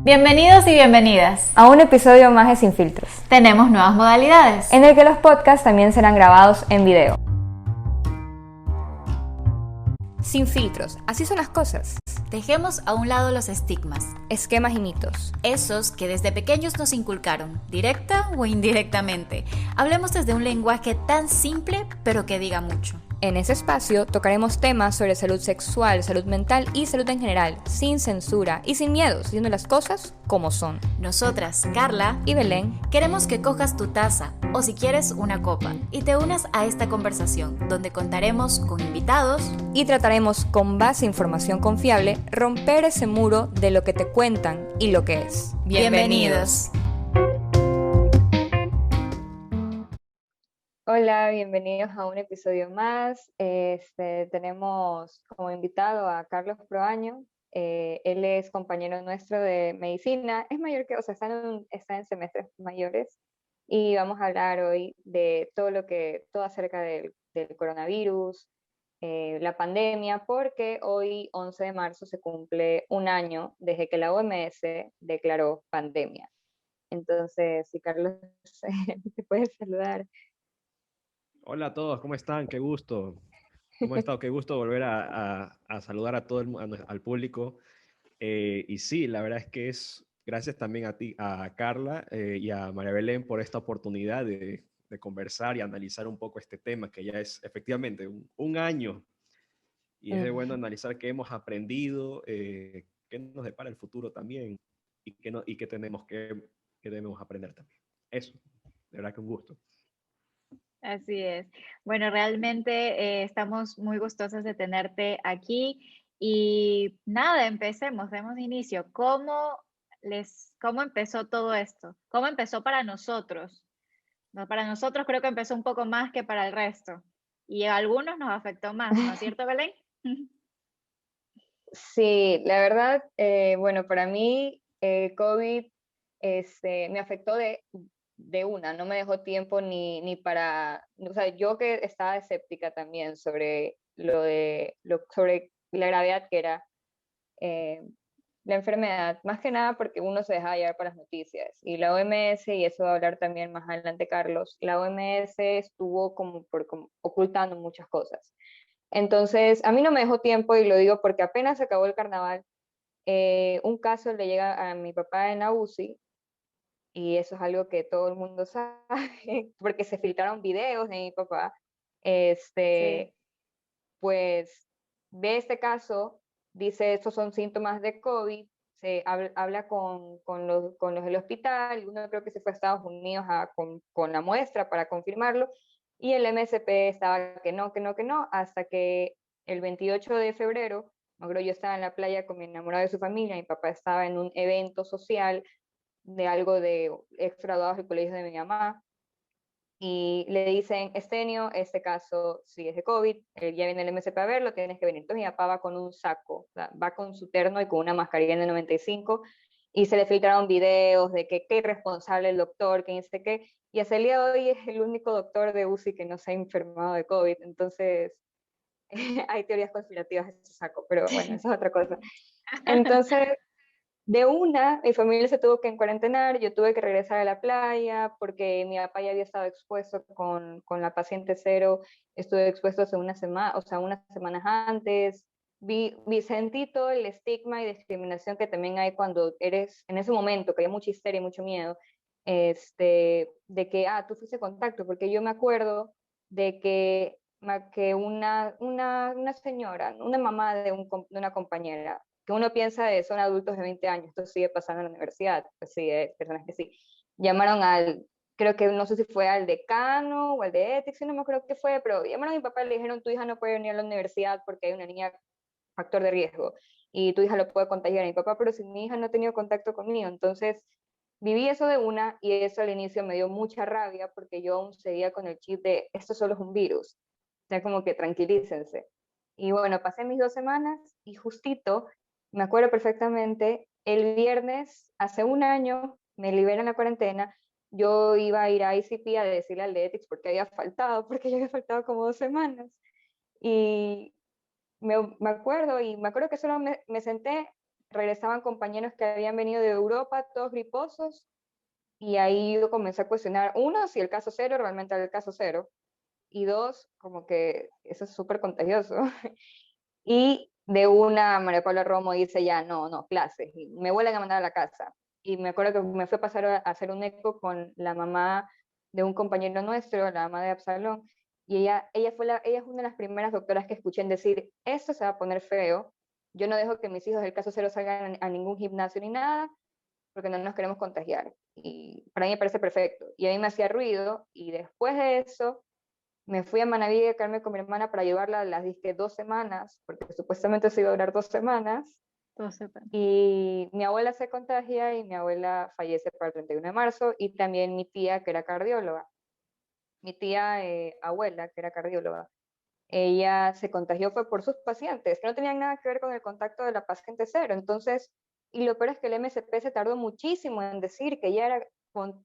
Bienvenidos y bienvenidas a un episodio más de Sin Filtros. Tenemos nuevas modalidades, en el que los podcasts también serán grabados en video. Sin filtros, así son las cosas. Dejemos a un lado los estigmas, esquemas y mitos, esos que desde pequeños nos inculcaron, directa o indirectamente. Hablemos desde un lenguaje tan simple, pero que diga mucho. En ese espacio tocaremos temas sobre salud sexual, salud mental y salud en general, sin censura y sin miedos, diciendo las cosas como son. Nosotras, Carla y Belén, queremos que cojas tu taza o si quieres una copa y te unas a esta conversación donde contaremos con invitados y trataremos con base a información confiable romper ese muro de lo que te cuentan y lo que es. Bienvenidos. Hola, bienvenidos a un episodio más. Tenemos como invitado a Carlos Proaño. Él es compañero nuestro de medicina. Es mayor que, está en semestres mayores. Y vamos a hablar hoy de todo acerca del coronavirus, la pandemia, porque hoy, 11 de marzo, se cumple un año desde que la OMS declaró pandemia. Entonces, si Carlos, te puedes saludar. Hola a todos, ¿cómo están? Qué gusto. ¿Cómo han estado? Qué gusto volver a saludar a todo al público. Y sí, la verdad es que gracias también a ti, a Carla y a María Belén por esta oportunidad de conversar y analizar un poco este tema, que ya es efectivamente un año. Y es de bueno analizar qué hemos aprendido, qué nos depara el futuro también y qué debemos aprender también. Eso, de verdad que un gusto. Así es. Bueno, realmente estamos muy gustosos de tenerte aquí y nada, empecemos, demos inicio. ¿Cómo empezó todo esto? ¿Cómo empezó para nosotros? No, para nosotros creo que empezó un poco más que para el resto y a algunos nos afectó más, ¿no es cierto, Belén? Sí, la verdad, bueno, para mí COVID me afectó de una, no me dejó tiempo ni para, o sea, yo que estaba escéptica también sobre la gravedad que era eh, la enfermedad, más que nada porque uno se deja llevar para las noticias. Y la OMS, y eso va a hablar también más adelante Carlos, la OMS estuvo como ocultando muchas cosas. Entonces, a mí no me dejó tiempo y lo digo porque apenas acabó el carnaval, un caso le llega a mi papá en la UCI y eso es algo que todo el mundo sabe porque se filtraron videos de mi papá. Sí. Pues ve este caso, dice estos son síntomas de COVID, se habla con los del hospital, y uno creo que se fue a Estados Unidos con la muestra para confirmarlo, y el MSP estaba que no, que no, que no, hasta que el 28 de febrero, yo estaba en la playa con mi enamorado de su familia, mi papá estaba en un evento social de algo de ex graduados del colegio de mi mamá, y le dicen, Estenio, este caso sí es de COVID, ya viene el MSP a verlo, tienes que venir. Entonces mi papá va con un saco, o sea, va con su terno y con una mascarilla N95, y se le filtraron videos de que qué irresponsable el doctor, que dice qué, y hasta el día de hoy es el único doctor de UCI que no se ha enfermado de COVID, entonces hay teorías conspirativas de ese saco, pero bueno, eso es otra cosa. Entonces, de una, mi familia se tuvo que cuarentenar, yo tuve que regresar a la playa porque mi papá ya había estado expuesto con la paciente cero, estuve expuesto hace una semana, o sea, unas semanas antes, sentí todo el estigma y discriminación que también hay cuando eres, en ese momento, que hay mucha histeria y mucho miedo, de que, tú fuiste contacto, porque yo me acuerdo de que una señora, una mamá de una compañera, que uno piensa de son adultos de 20 años, esto sigue pasando en la universidad, pues sí, hay personas que sí, llamaron creo que no sé si fue al decano o al de Ethics, no me acuerdo qué fue, pero llamaron a mi papá y le dijeron, tu hija no puede venir a la universidad porque hay una niña factor de riesgo y tu hija lo puede contagiar a mi papá, pero si mi hija no ha tenido contacto conmigo, entonces viví eso de una y eso al inicio me dio mucha rabia porque yo aún seguía con el chip de esto solo es un virus, o sea, como que tranquilícense. Y bueno, pasé mis 2 semanas y justito me acuerdo perfectamente, el viernes, hace un año, me liberan la cuarentena, yo iba a ir a ICP a decirle al de Ethics porque había faltado, porque ya había faltado como 2 semanas. Y me acuerdo que solo me senté, regresaban compañeros que habían venido de Europa, todos griposos, y ahí yo comencé a cuestionar, uno, si el caso cero realmente era el caso cero, y dos, como que eso es súper contagioso. Y de una, María Paula Romo dice ya, no, no, clases, y me vuelven a mandar a la casa. Y me acuerdo que me fue a pasar a hacer un eco con la mamá de un compañero nuestro, la mamá de Absalón, y ella es una de las primeras doctoras que escuché en decir, esto se va a poner feo, yo no dejo que mis hijos del caso cero salgan a ningún gimnasio ni nada, porque no nos queremos contagiar. Y para mí me parece perfecto. Y a mí me hacía ruido, y después de eso me fui a Manaví a quedarme con mi hermana para llevarla a las disque 2 semanas, porque supuestamente se iba a durar 2 semanas. Entonces, bueno, Y mi abuela se contagia y mi abuela fallece para el 31 de marzo, y también mi tía, que era cardióloga. Mi tía abuela, que era cardióloga, ella se contagió fue por sus pacientes, que no tenían nada que ver con el contacto de la paciente cero. Entonces, y lo peor es que el MSP se tardó muchísimo en decir que ya era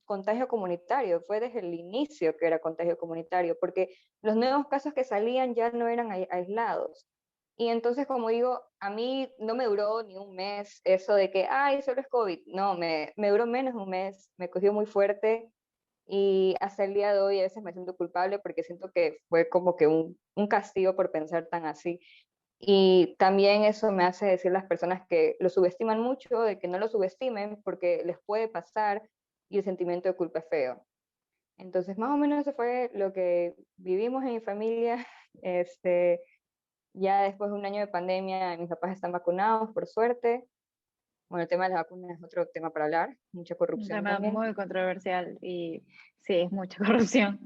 contagio comunitario, fue desde el inicio que era contagio comunitario, porque los nuevos casos que salían ya no eran aislados. Y entonces, como digo, a mí no me duró ni un mes eso de que, ay, solo es COVID. No, me duró menos de un mes, me cogió muy fuerte, y hasta el día de hoy a veces me siento culpable porque siento que fue como que un castigo por pensar tan así. Y también eso me hace decir a las personas que lo subestiman mucho, de que no lo subestimen porque les puede pasar, y el sentimiento de culpa es feo. Entonces, más o menos eso fue lo que vivimos en mi familia. Este, ya después de un año de pandemia, mis papás están vacunados, por suerte. Bueno, el tema de las vacunas es otro tema para hablar, mucha un corrupción tema también. muy controversial y sí, es mucha corrupción.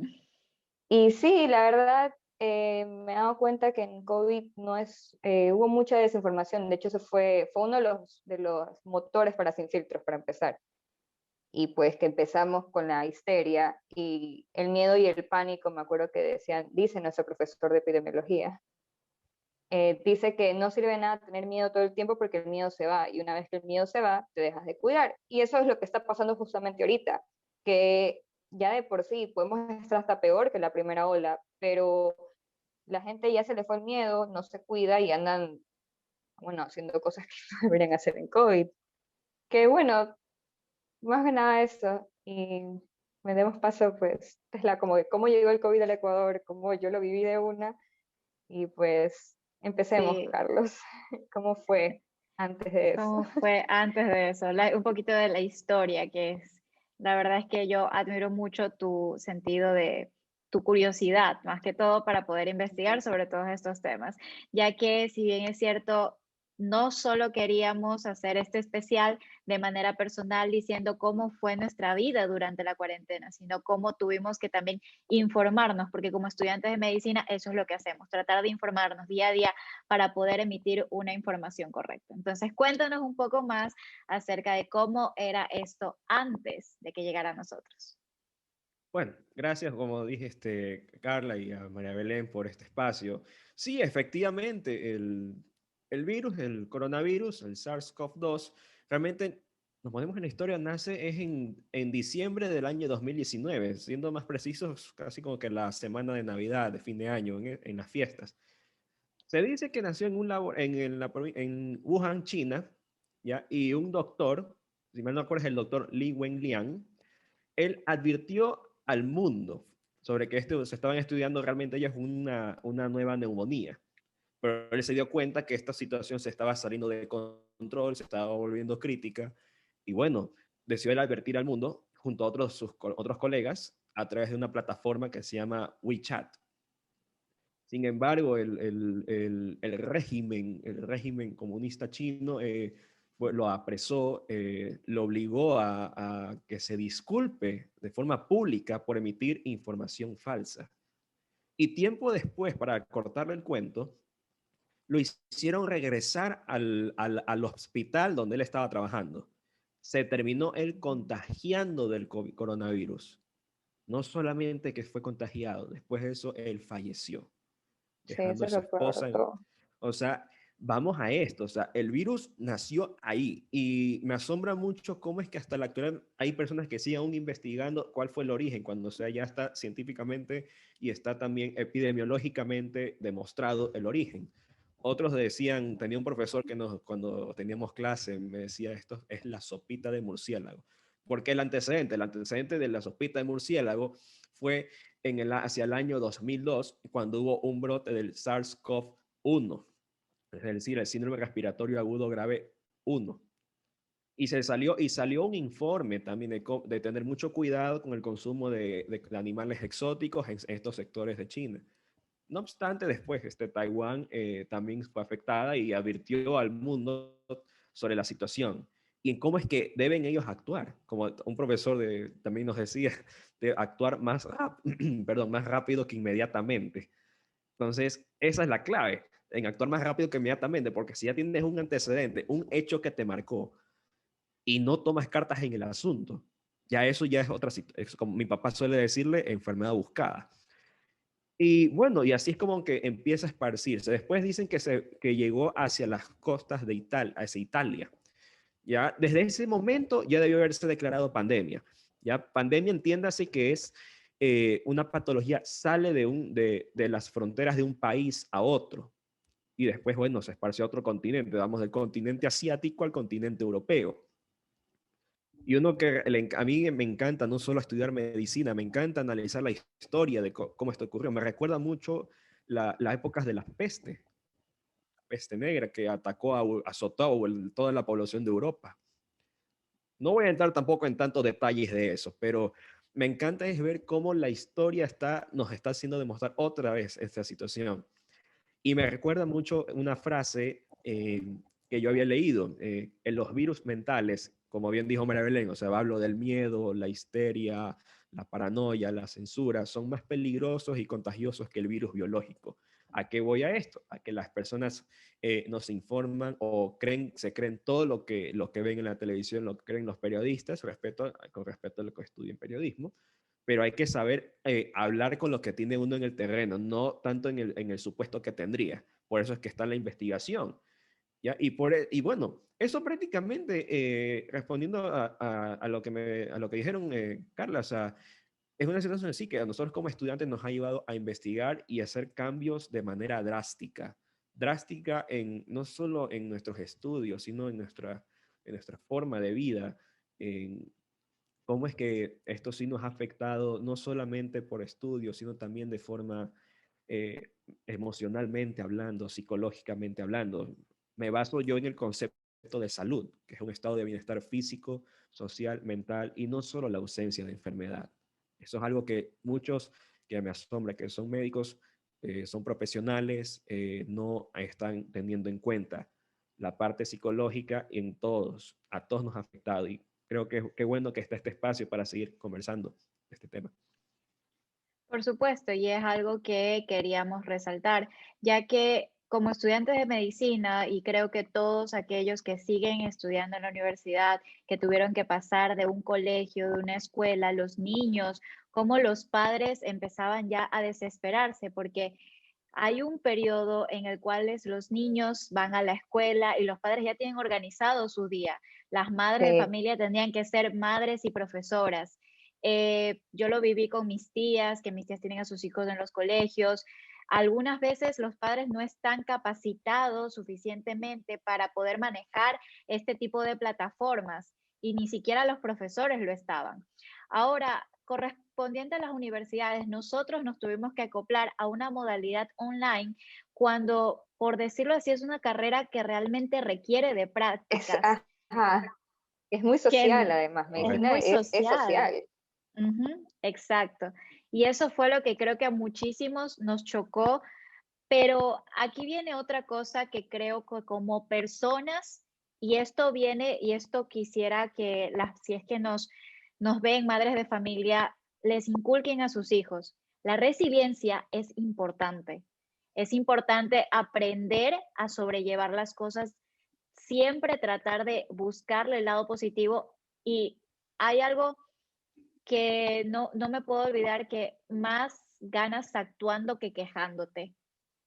Y sí, la verdad, me he dado cuenta que en COVID no es, hubo mucha desinformación. De hecho, eso fue uno de los motores para Sin Filtros, para empezar. Y pues que empezamos con la histeria y el miedo y el pánico. Me acuerdo que dice nuestro profesor de epidemiología, dice que no sirve de nada tener miedo todo el tiempo porque el miedo se va, y una vez que el miedo se va, te dejas de cuidar. Y eso es lo que está pasando justamente ahorita, que ya de por sí podemos estar hasta peor que la primera ola, pero la gente ya se le fue el miedo, no se cuida y andan, bueno, haciendo cosas que no deberían hacer en COVID. Que bueno, más que nada eso, y me demos paso, pues, es como de cómo llegó el COVID al Ecuador, cómo yo lo viví de una. Y pues empecemos, Sí, Carlos. ¿Cómo fue antes de eso? ¿cómo fue antes de eso? Un poquito de la historia, que es, la verdad es que yo admiro mucho tu sentido de tu curiosidad, más que todo para poder investigar sobre todos estos temas, ya que si bien es cierto, no solo queríamos hacer este especial de manera personal diciendo cómo fue nuestra vida durante la cuarentena, sino cómo tuvimos que también informarnos, porque como estudiantes de medicina eso es lo que hacemos, tratar de informarnos día a día para poder emitir una información correcta. Entonces, cuéntanos un poco más acerca de cómo era esto antes de que llegara a nosotros. Bueno, gracias, como dije, Carla y a María Belén por este espacio. Sí, efectivamente, el virus, el coronavirus, el SARS-CoV-2, realmente, nos ponemos en la historia, nace es en diciembre del año 2019, siendo más precisos, casi como que la semana de Navidad, de fin de año, en las fiestas. Se dice que nació en un labor, en Wuhan, China, ¿ya? Y un doctor, si mal no recuerdo, es el doctor Li Wenliang. Él advirtió al mundo sobre que se estaban estudiando realmente ellas una nueva neumonía. Pero él se dio cuenta que esta situación se estaba saliendo de control, se estaba volviendo crítica, y bueno, decidió él advertir al mundo junto a otros colegas a través de una plataforma que se llama WeChat. Sin embargo, el régimen comunista chino pues, lo apresó, lo obligó a que se disculpe de forma pública por emitir información falsa. Y tiempo después, para cortarle el cuento, lo hicieron regresar al hospital donde él estaba trabajando. Se terminó él contagiando del coronavirus. No solamente que fue contagiado, después de eso él falleció, Sí, dejando eso a su esposa. recuerdo. O sea, vamos a esto, o sea, el virus nació ahí y me asombra mucho cómo es que hasta la actualidad hay personas que siguen aún investigando cuál fue el origen, cuando o sea, ya está científicamente y está también epidemiológicamente demostrado el origen. otros decían, tenía un profesor que cuando teníamos clase me decía, esto es la sopita de murciélago. Porque el antecedente de la sopita de murciélago fue hacia el año 2002, cuando hubo un brote del SARS-CoV-1, es decir, el síndrome respiratorio agudo grave 1. Y salió un informe también de tener mucho cuidado con el consumo de animales exóticos en estos sectores de China. No obstante, después Taiwán también fue afectada y advirtió al mundo sobre la situación y en cómo es que deben ellos actuar. Como un profesor también nos decía, de actuar más rápido que inmediatamente. Entonces, esa es la clave, en actuar más rápido que inmediatamente, porque si ya tienes un antecedente, un hecho que te marcó y no tomas cartas en el asunto, ya eso ya es otra situación, como mi papá suele decirle, enfermedad buscada. Y bueno, y así es como que empieza a esparcirse. Después dicen que llegó hacia las costas de hacia Italia. Ya desde ese momento ya debió haberse declarado pandemia. Ya pandemia, entiéndase que es una patología, sale de las fronteras de un país a otro. Y después, bueno, se esparció a otro continente. Vamos del continente asiático al continente europeo. Y uno que a mí me encanta no solo estudiar medicina, me encanta analizar la historia de cómo esto ocurrió. Me recuerda mucho las épocas de la peste negra que azotó toda la población de Europa. No voy a entrar tampoco en tantos detalles de eso, pero me encanta es ver cómo la historia nos está haciendo demostrar otra vez esta situación. Y me recuerda mucho una frase que yo había leído, en los virus mentales, como bien dijo María Belén, o sea, hablo del miedo, la histeria, la paranoia, la censura, son más peligrosos y contagiosos que el virus biológico. ¿A qué voy a esto? A que las personas nos informan o se creen todo lo que ven en la televisión, lo que creen los periodistas, con respecto a lo que estudian periodismo, pero hay que saber hablar con lo que tiene uno en el terreno, no tanto en el supuesto que tendría. Por eso es que está la investigación. ¿Ya? Y bueno, eso prácticamente, respondiendo a lo que dijeron, Carla, o sea, es una situación así que a nosotros como estudiantes nos ha llevado a investigar y hacer cambios de manera drástica. Drástica no solo en nuestros estudios, sino en nuestra forma de vida, en cómo es que esto sí nos ha afectado no solamente por estudios, sino también de forma eh, emocionalmente hablando, psicológicamente hablando. Me baso yo en el concepto de salud, que es un estado de bienestar físico, social, mental y no solo la ausencia de enfermedad. Eso es algo que muchos que me asombra, que son médicos, son profesionales, no están teniendo en cuenta la parte psicológica a todos nos ha afectado y creo que qué bueno que está este espacio para seguir conversando de este tema. Por supuesto, y es algo que queríamos resaltar, ya que como estudiantes de medicina, y creo que todos aquellos que siguen estudiando en la universidad, que tuvieron que pasar de un colegio, de una escuela, los niños, como los padres empezaban ya a desesperarse, porque hay un periodo en el cual los niños van a la escuela y los padres ya tienen organizado su día. Las madres de Sí. familia tendrían que ser madres y profesoras. Yo lo viví con mis tías, que mis tías tienen a sus hijos en los colegios. Algunas veces los padres no están capacitados suficientemente para poder manejar este tipo de plataformas y ni siquiera los profesores lo estaban. Ahora, correspondiente a las universidades, nosotros nos tuvimos que acoplar a una modalidad online cuando, por decirlo así, es una carrera que realmente requiere de prácticas, Ajá, es muy social que además, es medicina muy es social. social. Ujú, exacto. Y eso fue lo que creo que a muchísimos nos chocó, pero aquí viene otra cosa que creo que como personas, y esto viene, y esto quisiera que si es que nos ven madres de familia, les inculquen a sus hijos. La resiliencia es importante. Es importante aprender a sobrellevar las cosas, siempre tratar de buscarle el lado positivo. Y hay algo que no me puedo olvidar, que más ganas actuando que quejándote.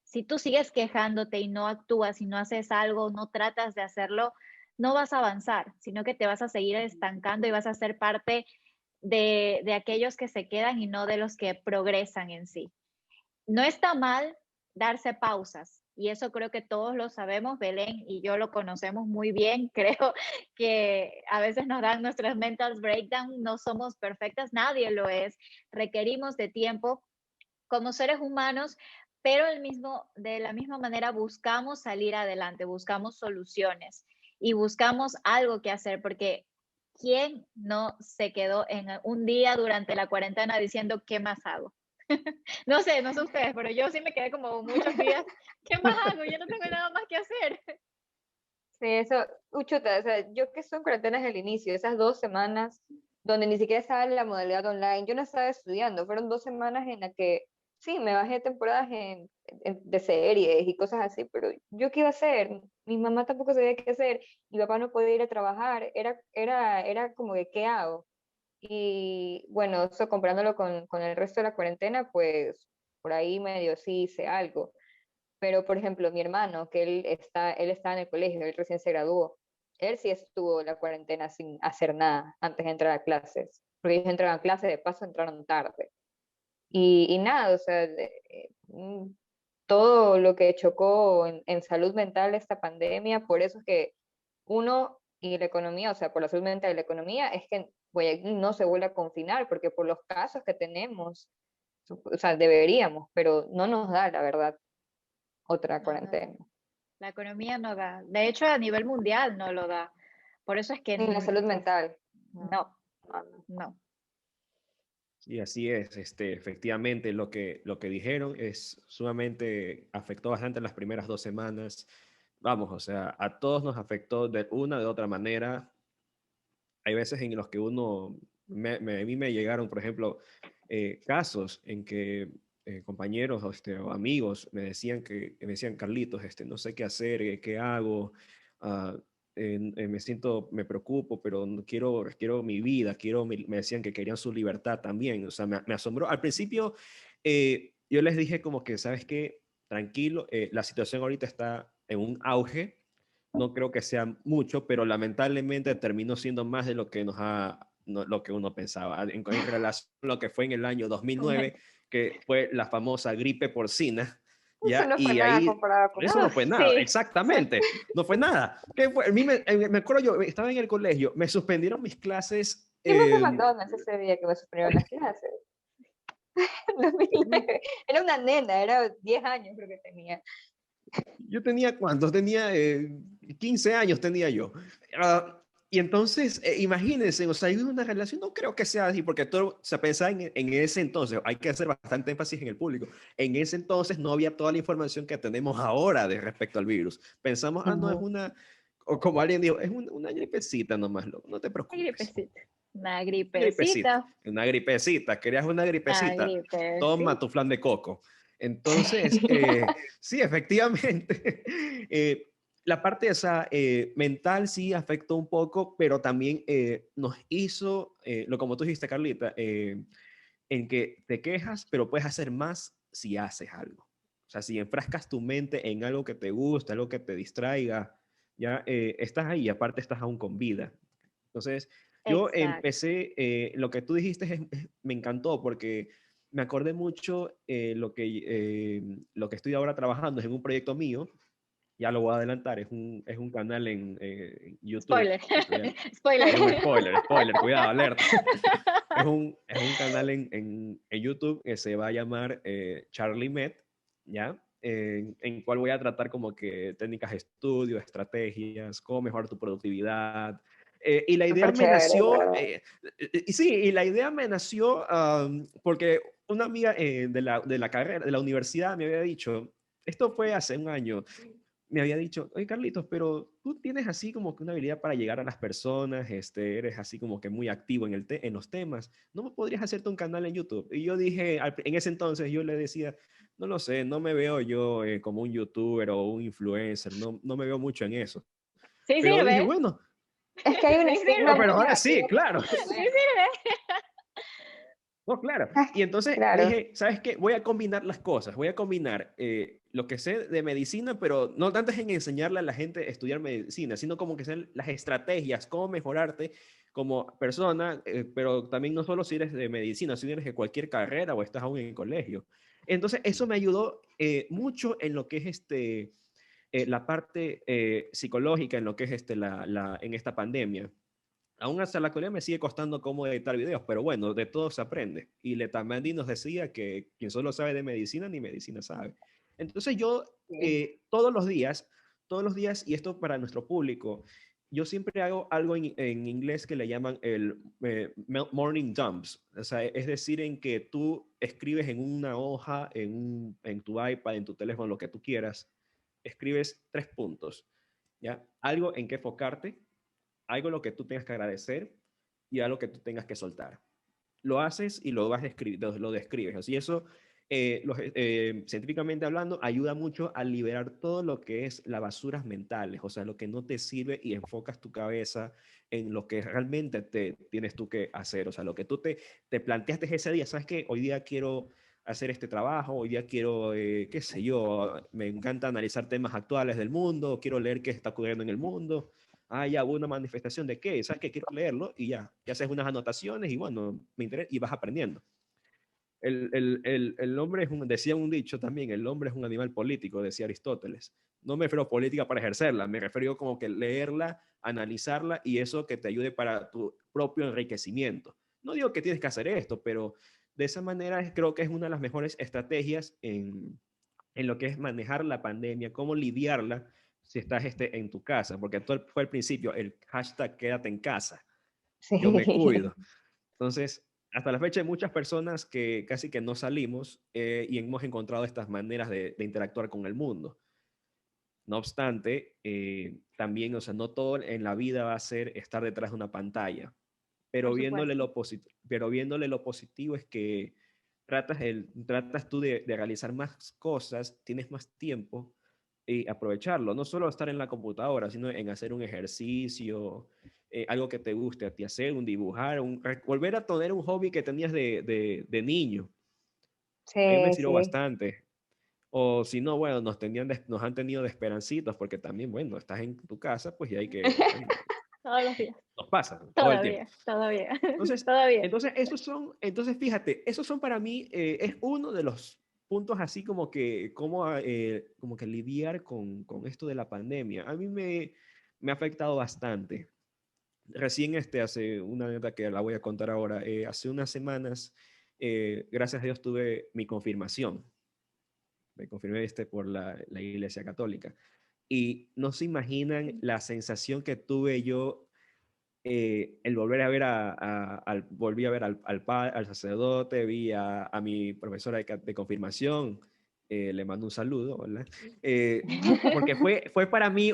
Si tú sigues quejándote y no actúas y no haces algo, no tratas de hacerlo, no vas a avanzar, sino que te vas a seguir estancando y vas a ser parte de aquellos que se quedan y no de los que progresan en sí. No está mal darse pausas, y eso creo que todos lo sabemos, Belén y yo lo conocemos muy bien, creo que a veces nos dan nuestras mental breakdown, no somos perfectas, nadie lo es, requerimos de tiempo como seres humanos, pero de la misma manera buscamos salir adelante, buscamos soluciones y buscamos algo que hacer, porque ¿quién no se quedó en un día durante la cuarentena diciendo qué más hago? No sé, no sé ustedes, pero yo sí me quedé como muchos días, ¿qué más hago? Yo no tengo nada más que hacer. Sí, eso, chuta, o sea, yo que estoy en cuarentena desde el inicio, esas 2 semanas donde ni siquiera estaba en la modalidad online, yo no estaba estudiando, fueron 2 semanas en las que sí, me bajé temporadas de series y cosas así, pero yo qué iba a hacer, mi mamá tampoco sabía qué hacer, mi papá no podía ir a trabajar, era como que, ¿qué hago? Y bueno, eso comparándolo con el resto de la cuarentena, pues por ahí medio sí hice algo. Pero, por ejemplo, mi hermano, que él está en el colegio, él recién se graduó, él sí estuvo la cuarentena sin hacer nada antes de entrar a clases, porque ellos entraron a clases, de paso entraron tarde. Y nada, o sea, todo lo que chocó en salud mental esta pandemia, por eso es que uno y la economía, o sea, por la salud mental y la economía, es que Guayaquil no se vuelve a confinar, porque por los casos que tenemos, o sea, deberíamos, pero no nos da, la verdad, otra No, no da. cuarentena. La economía no da. De hecho, a nivel mundial no lo da. Por eso es que Ni la salud mental. No, no, no, no. no. Y así es, efectivamente lo que dijeron es sumamente, afectó bastante las primeras 2 semanas. Vamos, o sea, a todos nos afectó de una de otra manera. Hay veces en los que a mí me llegaron, por ejemplo, casos en que compañeros o amigos me decían, Carlitos, no sé qué hacer, qué hago, ah, me preocupo, pero no quiero mi vida, me decían que querían su libertad también, o sea, me asombró. Al principio, yo les dije como que, ¿sabes qué? Tranquilo, la situación ahorita está en un auge, no creo que sea mucho, pero lamentablemente terminó siendo más de lo que lo que uno pensaba. En relación a lo que fue en el año 2009, que fue la famosa gripe porcina, Eso ¿ya? no fue Y nada ahí, comparado con eso no eso. fue nada, Sí, exactamente, no fue nada. ¿Qué fue? A mí me acuerdo, yo estaba en el colegio, me suspendieron mis clases. Yo me fui a McDonald's ese día que me suspendieron las clases. En 2009. Era una nena, era 10 años creo que tenía. Yo tenía, ¿cuántos? Tenía 15 años tenía yo. Y entonces, imagínense, o sea, hay una relación, no creo que sea así, porque todo se pensaba en ese entonces, hay que hacer bastante énfasis en el público, en ese entonces no había toda la información que tenemos ahora de respecto al virus. Pensamos, no, es Ujú. una, o como alguien dijo, es una gripecita nomás, no te una preocupes. gripecita. Una Gripecita, gripecita. una gripecita, querías una Una gripecita, toma gripecita. tu flan de coco. Entonces, sí, efectivamente, la parte esa mental sí afectó un poco, pero también nos hizo, como tú dijiste, Carlita, en que te quejas, pero puedes hacer más si haces algo. O sea, si enfrascas tu mente en algo que te gusta, algo que te distraiga, ya estás ahí, aparte estás aún con vida. Entonces, yo Exacto. empecé, lo que tú dijiste me encantó porque me acordé mucho lo que estoy ahora trabajando es en un proyecto mío, ya lo voy a adelantar, es un canal en YouTube. Spoiler. Es un Spoiler. spoiler, cuidado, alerta. Es un canal en YouTube que se va a llamar Charlie Met, ¿ya? En cual voy a tratar como que técnicas de estudio, estrategias, cómo mejorar tu productividad. Y la idea Súper me chévere, la nació, verdad. y sí, y la idea me nació porque una amiga de la carrera, de la universidad, me había dicho, esto fue hace un año, me había dicho, oye Carlitos, pero tú tienes así como que una habilidad para llegar a las personas, eres así como que muy activo en los temas, ¿no podrías hacerte un canal en YouTube? Y yo dije, en ese entonces yo le decía, no lo sé, no me veo yo como un youtuber o un influencer, no me veo mucho en eso. Sí Pero dije, sirve. bueno, Es que hay un Sí estigma no, sirve. pero ahora sí, negativo con claro. los Sí influencers. sirve. No, claro. Ay, Y entonces claro. dije, ¿sabes qué? Voy a combinar las cosas. Voy a combinar lo que sé de medicina, pero no tanto es en enseñarle a la gente a estudiar medicina, sino como que sean las estrategias, cómo mejorarte como persona, pero también no solo si eres de medicina, si eres de cualquier carrera o estás aún en el colegio. Entonces, eso me ayudó mucho en lo que es la parte psicológica, en lo que es en esta pandemia. Aún hasta la actualidad me sigue costando cómo editar videos, pero bueno, de todo se aprende. Y Letamandi nos decía que quien solo sabe de medicina, ni medicina sabe. Entonces yo Sí. todos los días, y esto para nuestro público, yo siempre hago algo en inglés que le llaman el morning dumps. O sea, es decir, en que tú escribes en una hoja, en tu iPad, en tu teléfono, lo que tú quieras, escribes 3 puntos, ¿ya? Algo en que enfocarte, algo lo que tú tengas que agradecer y algo que tú tengas que soltar. Lo haces y lo vas lo describes. Así eso, científicamente hablando, ayuda mucho a liberar todo lo que es las basuras mentales, o sea, lo que no te sirve y enfocas tu cabeza en lo que realmente tienes tú que hacer, o sea, lo que tú te planteaste ese día, sabes que hoy día quiero hacer este trabajo, hoy día quiero, qué sé yo, me encanta analizar temas actuales del mundo, quiero leer qué está ocurriendo en el mundo, ya hubo una manifestación de qué, ¿sabes qué? Quiero leerlo y ya haces unas anotaciones y bueno, me interesa y vas aprendiendo. El hombre decía un dicho también, el hombre es un animal político, decía Aristóteles. No me refiero a política para ejercerla, me refiero como que leerla, analizarla y eso que te ayude para tu propio enriquecimiento. No digo que tienes que hacer esto, pero de esa manera creo que es una de las mejores estrategias en lo que es manejar la pandemia, cómo lidiarla si estás en tu casa, porque todo fue al principio el hashtag quédate en casa, yo me Sí. cuido. Entonces, hasta la fecha hay muchas personas que casi que no salimos y hemos encontrado estas maneras de interactuar con el mundo. No obstante, también, o sea, no todo en la vida va a ser estar detrás de una pantalla, Por supuesto. pero viéndole lo positivo es que tratas tú de realizar más cosas, tienes más tiempo y aprovecharlo, no solo estar en la computadora, sino en hacer un ejercicio, algo que te guste a ti hacer, un dibujar, volver a tener un hobby que tenías de niño. A mí me Sí, sirvió sí. bastante. O si no, bueno, nos han tenido de esperancitos, porque también, bueno, estás en tu casa, pues y hay que, bueno, Todos los días. nos pasa todo el tiempo. Todavía, todavía. Entonces, Todavía. entonces fíjate, esos son para mí, es uno de los puntos así como que lidiar con esto de la pandemia. A mí me ha afectado bastante. Recién hace una anécdota que la voy a contar ahora, hace unas semanas, gracias a Dios tuve mi confirmación. Me confirmé por la Iglesia Católica. Y no se imaginan la sensación que tuve yo el volver a ver volví a ver al sacerdote, vi a mi profesora de confirmación, le mando un saludo, ¿verdad? Porque fue para mí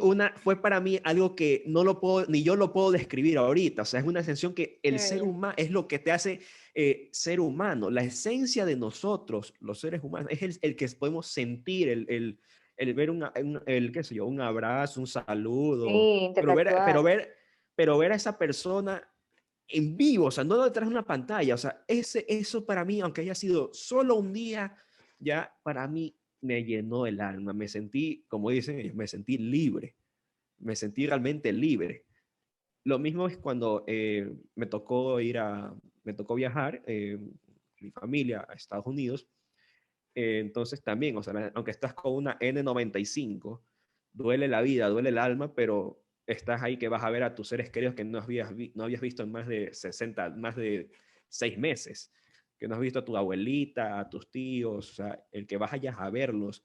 algo que no lo puedo, ni yo lo puedo describir ahorita, o sea, es una sensación que Qué el ser bello. humano es lo que te hace ser humano, la esencia de nosotros, los seres humanos, es el que podemos sentir, el ver qué sé yo, un abrazo, un Sí, saludo, interactuar. pero ver a esa persona en vivo, o sea, no detrás de una pantalla, o sea, eso para mí, aunque haya sido solo un día, ya para mí me llenó el alma, me sentí, como dicen ellos, me sentí libre, me sentí realmente libre. Lo mismo es cuando me tocó viajar, mi familia a Estados Unidos, entonces también, o sea, aunque estás con una N95, duele la vida, duele el alma, pero estás ahí que vas a ver a tus seres queridos que no habías visto en más de 6 meses, que no has visto a tu abuelita, a tus tíos, o sea, el que vayas a verlos,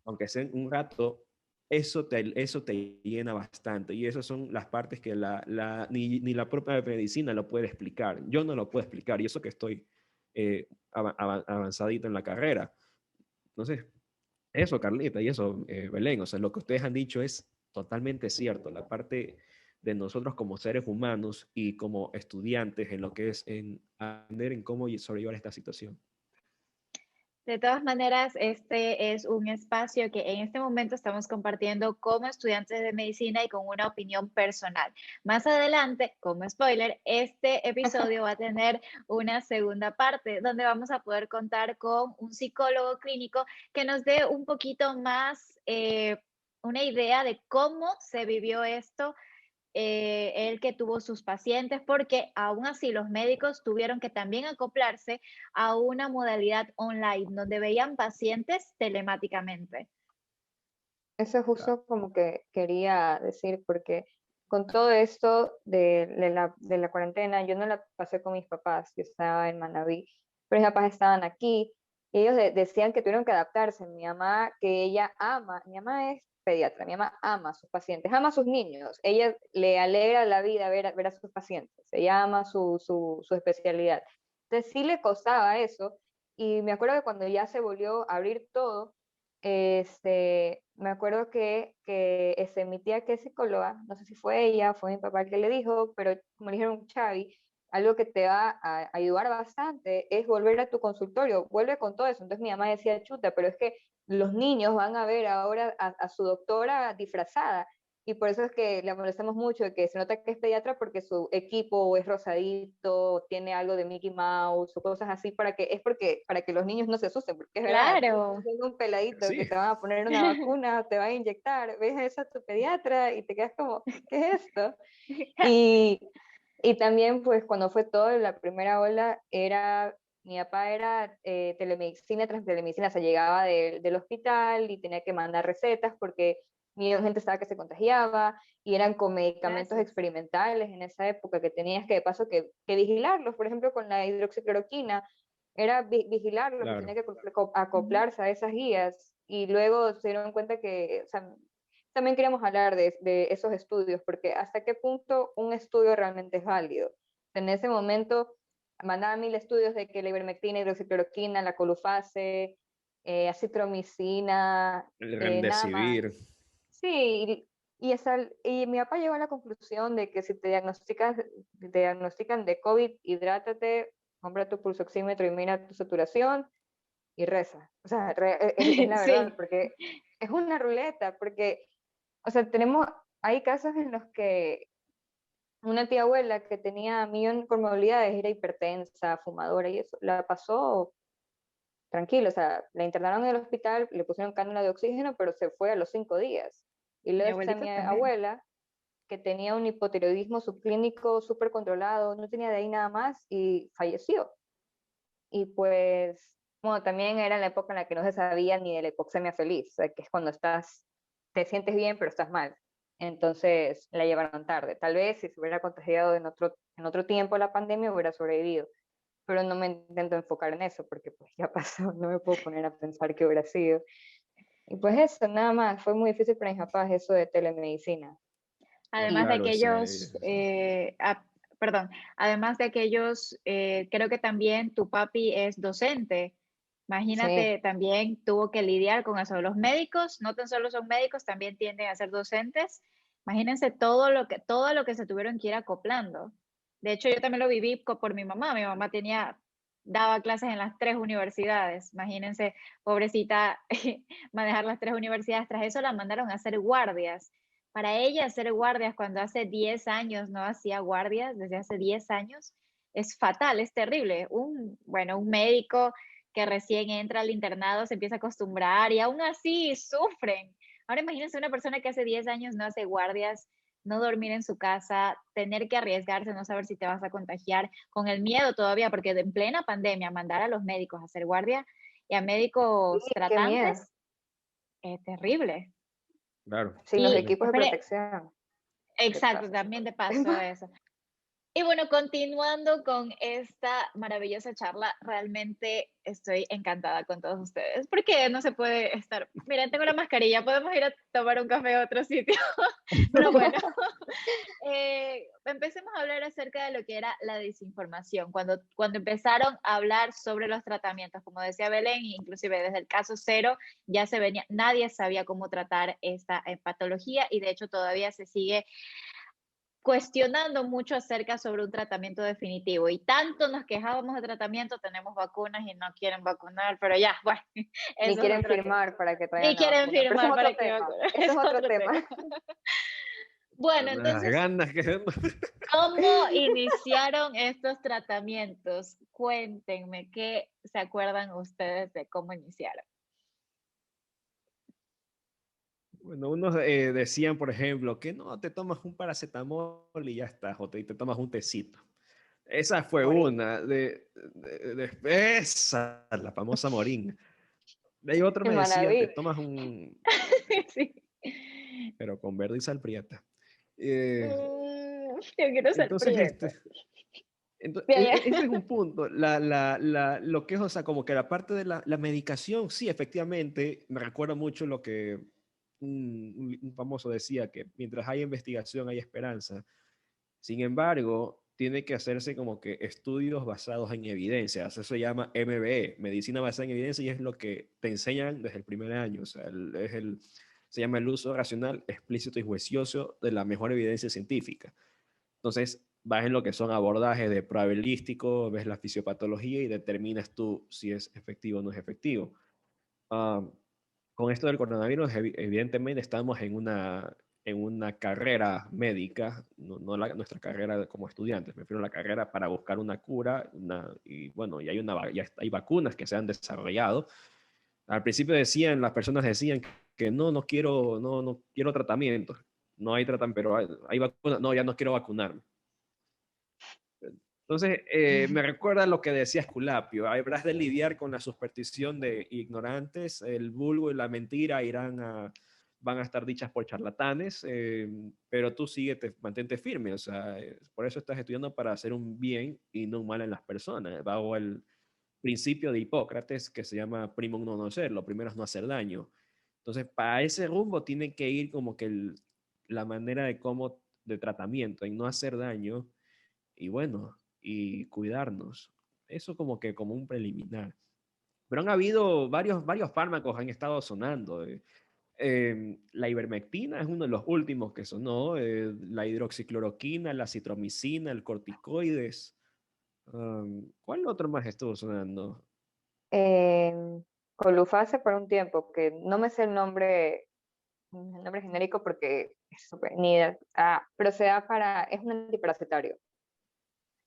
aunque sea un rato, eso te llena bastante. Y esas son las partes que ni la propia medicina lo puede explicar. Yo no lo puedo explicar, y eso que estoy avanzadito en la carrera. Entonces, eso, Carlita, y eso, Belén, o sea, lo que ustedes han dicho es totalmente cierto. La parte de nosotros como seres humanos y como estudiantes en lo que es en aprender en cómo sobrellevar esta situación. De todas maneras, este es un espacio que en este momento estamos compartiendo como estudiantes de medicina y con una opinión personal. Más adelante, como spoiler, este episodio va a tener una segunda parte donde vamos a poder contar con un psicólogo clínico que nos dé un poquito más una idea de cómo se vivió esto él que tuvo sus pacientes, porque aún así los médicos tuvieron que también acoplarse a una modalidad online donde veían pacientes telemáticamente. Eso es Claro. justo como que quería decir, porque con todo esto de la cuarentena, yo no la pasé con mis papás, yo estaba en Manabí, pero mis papás estaban aquí, y ellos decían que tuvieron que adaptarse. Mi mamá, que ella ama, mi mamá es pediatra, mi mamá ama a sus pacientes, ama a sus niños, ella le alegra la vida ver a sus pacientes, ella ama su especialidad. Entonces sí le costaba eso, y me acuerdo que cuando ya se volvió a abrir todo, me acuerdo que mi tía que es psicóloga, no sé si fue ella, fue mi papá el que le dijo, pero como le dijeron, Xavi, algo que te va a ayudar bastante es volver a tu consultorio, vuelve con todo eso. Entonces mi mamá decía, chuta, pero es que los niños van a ver ahora a su doctora disfrazada. Y por eso es que le molestamos mucho, de que se nota que es pediatra porque su equipo es rosadito, tiene algo de Mickey Mouse o cosas así, para que los niños no se asusten, porque es verdad, tú Claro. estás viendo un peladito Sí. que te van a poner una vacuna, te van a inyectar, ves a esa tu pediatra y te quedas como, ¿qué es esto? Y, y también, pues, cuando fue todo, la primera ola mi papá era telemedicina tras telemedicina, se llegaba del hospital y tenía que mandar recetas porque mi gente estaba que se contagiaba y eran con medicamentos Gracias. experimentales en esa época que tenías que, de paso, que vigilarlos, por ejemplo, con la hidroxicloroquina, era vigilarlos y tenía que Ujú. acoplarse a esas guías y luego se dieron cuenta que, o sea, también queríamos hablar de esos estudios, porque hasta qué punto un estudio realmente es válido. En ese momento mandaban 1000 estudios de que la ivermectina, hidroxicloroquina, la colufase, acitromicina, El nada más. Remdesivir. Sí, y mi papá llegó a la conclusión de que si te diagnostican de COVID, hidrátate, compra tu pulsoxímetro y mira tu saturación y reza. O sea, es la verdad, Sí, porque es una ruleta, porque o sea, hay casos en los que una tía abuela que tenía millón de comorbilidades, era hipertensa, fumadora y eso, la pasó tranquilo, o sea, la internaron en el hospital, le pusieron cánula de oxígeno, pero se fue a los 5 días. Y mi luego está abuelita mi también. abuela, que tenía un hipotiroidismo subclínico súper controlado, no tenía de ahí nada más y falleció. Y pues, bueno, también era la época en la que no se sabía ni de la hipoxemia feliz, o sea, que es cuando te sientes bien, pero estás mal. Entonces la llevaron tarde. Tal vez si se hubiera contagiado en otro tiempo la pandemia hubiera sobrevivido, pero no me intento enfocar en eso porque pues ya pasó, no me puedo poner a pensar qué hubiera sido. Y pues eso, nada más, fue muy difícil para mis papás eso de telemedicina. Además de Y Claro, que sí. ellos, perdón, además de que ellos, creo que también tu papi es docente. sí, Imagínate, también tuvo que lidiar con eso. Los médicos, no tan solo son médicos, también tienden a ser docentes. Imagínense todo lo que se tuvieron que ir acoplando. De hecho, yo también lo viví por mi mamá. Mi mamá daba clases en las 3 universidades. Imagínense, pobrecita, manejar las 3 universidades. Tras eso la mandaron a hacer guardias. Para ella hacer guardias cuando hace 10 años no hacía guardias, desde hace 10 años, es fatal, es terrible. Bueno, un médico que recién entra al internado se empieza a acostumbrar y aún así sufren. Ahora imagínense una persona que hace 10 años no hace guardias, no dormir en su casa, tener que arriesgarse, no saber si te vas a contagiar, con el miedo todavía, porque en plena pandemia mandar a los médicos a hacer guardia y a sí, médicos qué miedo, tratantes es terrible. Claro, sin los Y equipos de espere, protección. ¿Qué exacto, pasa? también te pasó eso. Y bueno, continuando con esta maravillosa charla, realmente estoy encantada con todos ustedes, porque no se puede estar, miren, tengo la mascarilla, podemos ir a tomar un café a otro sitio, pero bueno, empecemos a hablar acerca de lo que era la desinformación, cuando empezaron a hablar sobre los tratamientos, como decía Belén, inclusive desde el caso cero, ya se venía, nadie sabía cómo tratar esta patología y de hecho todavía se sigue cuestionando mucho acerca sobre un tratamiento definitivo y tanto nos quejábamos de tratamiento, tenemos vacunas y no quieren vacunar, pero ya, bueno, Ni eso es quieren otro tema. firmar para que Ni traigan la quieren vacuna. Pero eso es firmar otro para que tema. vacunen, Eso es es otro otro tema. tema. Bueno, las entonces, ganas que... ¿cómo iniciaron estos tratamientos? Cuéntenme, ¿qué se acuerdan ustedes de cómo iniciaron? Bueno, unos decían, por ejemplo, que no, te tomas un paracetamol y ya estás, o te tomas un tecito. Esa fue Morín. una, esa, la famosa moringa. De ahí otros Qué me decían, te maravilla. tomas un, Sí. pero con verde y sal prieta. Eh, Yo quiero ser entonces, prieta. Ya, ya. ese es un punto. Lo que es, o sea, como que la parte de la medicación, sí, efectivamente, me recuerda mucho lo que un famoso decía, que mientras hay investigación hay esperanza. Sin embargo, tiene que hacerse como que estudios basados en evidencias. Eso se llama MBE, medicina basada en evidencia, y es lo que te enseñan desde el primer año. O sea, se llama el uso racional, explícito y juicioso de la mejor evidencia científica. Entonces, vas en lo que son abordajes de probabilístico, ves la fisiopatología y determinas tú si es efectivo o no es efectivo. Ah, con esto del coronavirus, evidentemente estamos en una carrera médica, no nuestra carrera como estudiantes, me refiero a la carrera para buscar una cura, y bueno, y ya hay vacunas que se han desarrollado. Al principio decían, las personas decían que no quiero tratamiento, no hay tratamiento, pero hay vacunas, no, ya no quiero vacunarme. Entonces, me recuerda lo que decía Esculapio, habrás de lidiar con la superstición de ignorantes, el vulgo y la mentira van a estar dichas por charlatanes, pero tú mantente firme, o sea, por eso estás estudiando para hacer un bien y no un mal en las personas, bajo el principio de Hipócrates que se llama primum non nocere, lo primero es no hacer daño. Entonces, para ese rumbo tiene que ir como que la manera de tratamiento, en no hacer daño, y bueno, y cuidarnos. Eso como que como un preliminar. Pero han habido varios fármacos han estado sonando. La ivermectina es uno de los últimos que sonó. La hidroxicloroquina, la citromicina, el corticoides. ¿Cuál otro más estuvo sonando? Eh, Colufase por un tiempo, que no me sé el nombre genérico porque es ni idea. Pero se da es un antiparasitario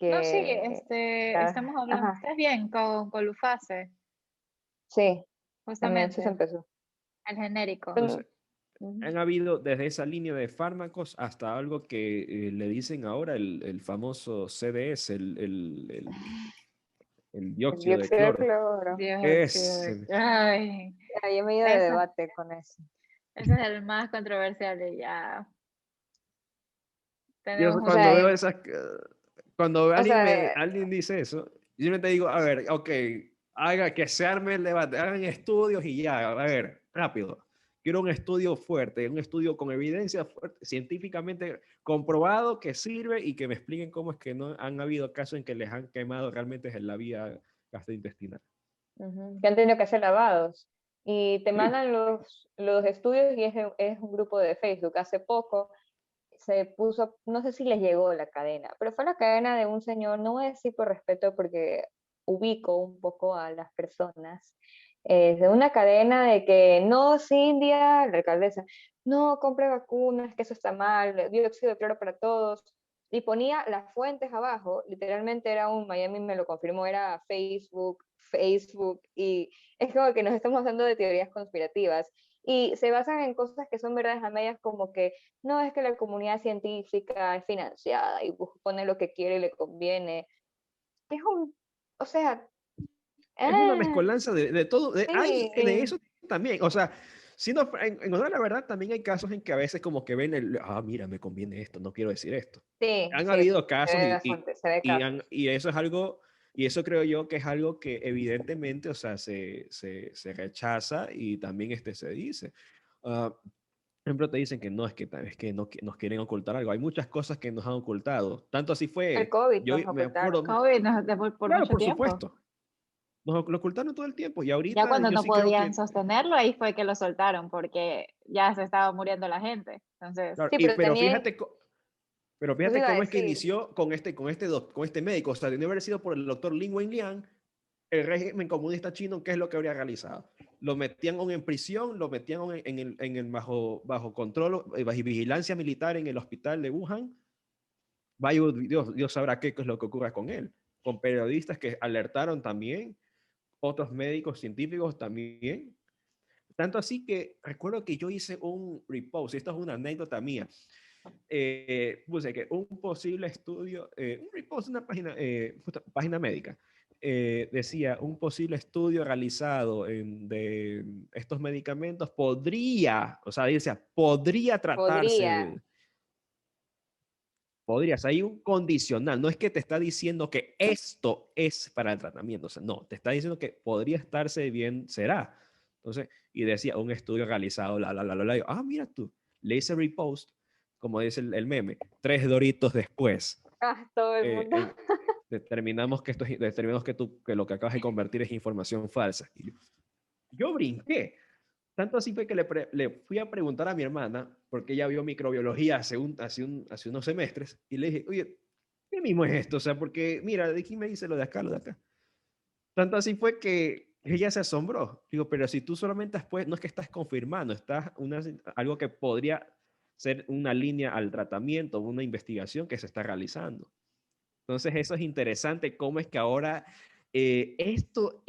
No, sí, que estamos hablando, ajá, estás bien con Lufase, sí, también eso se justamente, empezó. el genérico. Mm, Entonces, ujú. han habido desde esa línea de fármacos hasta algo que le dicen ahora el famoso CDS, el El dióxido de dióxido de cloro. cloro. Dios, sí, Ese. ay, Ya, yo me he ido de ese, debate con eso. ese es el más controversial y ya Yo tenemos O un... cuando sea, veo cuando o sea, alguien dice eso, yo me te digo, a ver, ok, haga que se arme el debate, hagan estudios y ya, a ver, rápido. Quiero un estudio fuerte, un estudio con evidencia fuerte, científicamente comprobado que sirve y que me expliquen cómo es que no han habido casos en que les han quemado realmente en la vía gastrointestinal. que han tenido que hacer lavados. Y te Sí, mandan los estudios y es un grupo de Facebook. Hace poco se puso, no sé si les llegó la cadena, pero fue la cadena de un señor, no voy a decir por respeto porque ubico un poco a las personas, de una cadena de que no, Cindia, la alcaldesa, no compre vacunas, que eso está mal, dióxido de cloro para todos, y ponía las fuentes abajo, literalmente era un, Miami me lo confirmó, era Facebook, y es como que nos estamos hablando de teorías conspirativas, y se basan en cosas que son verdades a medias como que no es que la comunidad científica es financiada y pone lo que quiere y le conviene. Es un, o sea, es una ah, mezcolanza de todo, hay de sí, eso también, o sea, siendo, en honor a la verdad, también hay casos en que a veces como que ven mira, me conviene esto, no quiero decir esto. sí, Han sí, habido se casos ve bastante, se ve casos. y eso es algo, y eso creo yo que es algo que evidentemente, o sea, se rechaza y también se dice. Por ejemplo, te dicen que no, es que no, nos quieren ocultar algo. Hay muchas cosas que nos han ocultado. Tanto así El fue, COVID yo nos me ocultaron. acuerdo, COVID por claro, mucho por tiempo. supuesto, nos lo ocultaron todo el tiempo y Ya ahorita cuando yo no sí creo podían que, sostenerlo, ahí fue que lo soltaron porque ya se estaba muriendo la gente. Entonces, claro, Sí, pero pero también, fíjate, pero eso fíjate iba a cómo es que decir, inició con este médico, o sea, de no haber sido por el doctor Lin Wenliang, el régimen comunista chino, ¿qué es lo que habría realizado? Lo metían en prisión, lo metían bajo control, bajo vigilancia militar en el hospital de Wuhan. Vaya Dios sabrá qué es lo que ocurra con él. Con periodistas que alertaron también, otros médicos científicos también. Tanto así que recuerdo que yo hice un repost, y esto es una anécdota mía. Puse que un posible estudio, un repost, una página, página médica, decía, un posible estudio realizado de estos medicamentos podría, o sea, decía, podría Podría. tratarse, podrías, hay un condicional, no es que te está diciendo que esto es para el tratamiento, o sea, no, te está diciendo que podría estarse bien, será. Entonces, y decía, un estudio realizado, yo, mira tú, le hice repost, como dice el meme, 3 doritos después, Ah, todo el mundo. determinamos que determinamos que lo que acabas de convertir es información falsa. Y yo brinqué. Tanto así fue que le fui a preguntar a mi hermana, porque ella vio microbiología hace unos semestres, y le dije, oye, ¿qué mismo es esto? O sea, porque mira, de aquí me dice lo de acá, lo de acá. Tanto así fue que ella se asombró. Digo, pero si tú solamente después, no es que estás confirmando, algo que podría ser una línea al tratamiento, una investigación que se está realizando. Entonces eso es interesante, cómo es que ahora esto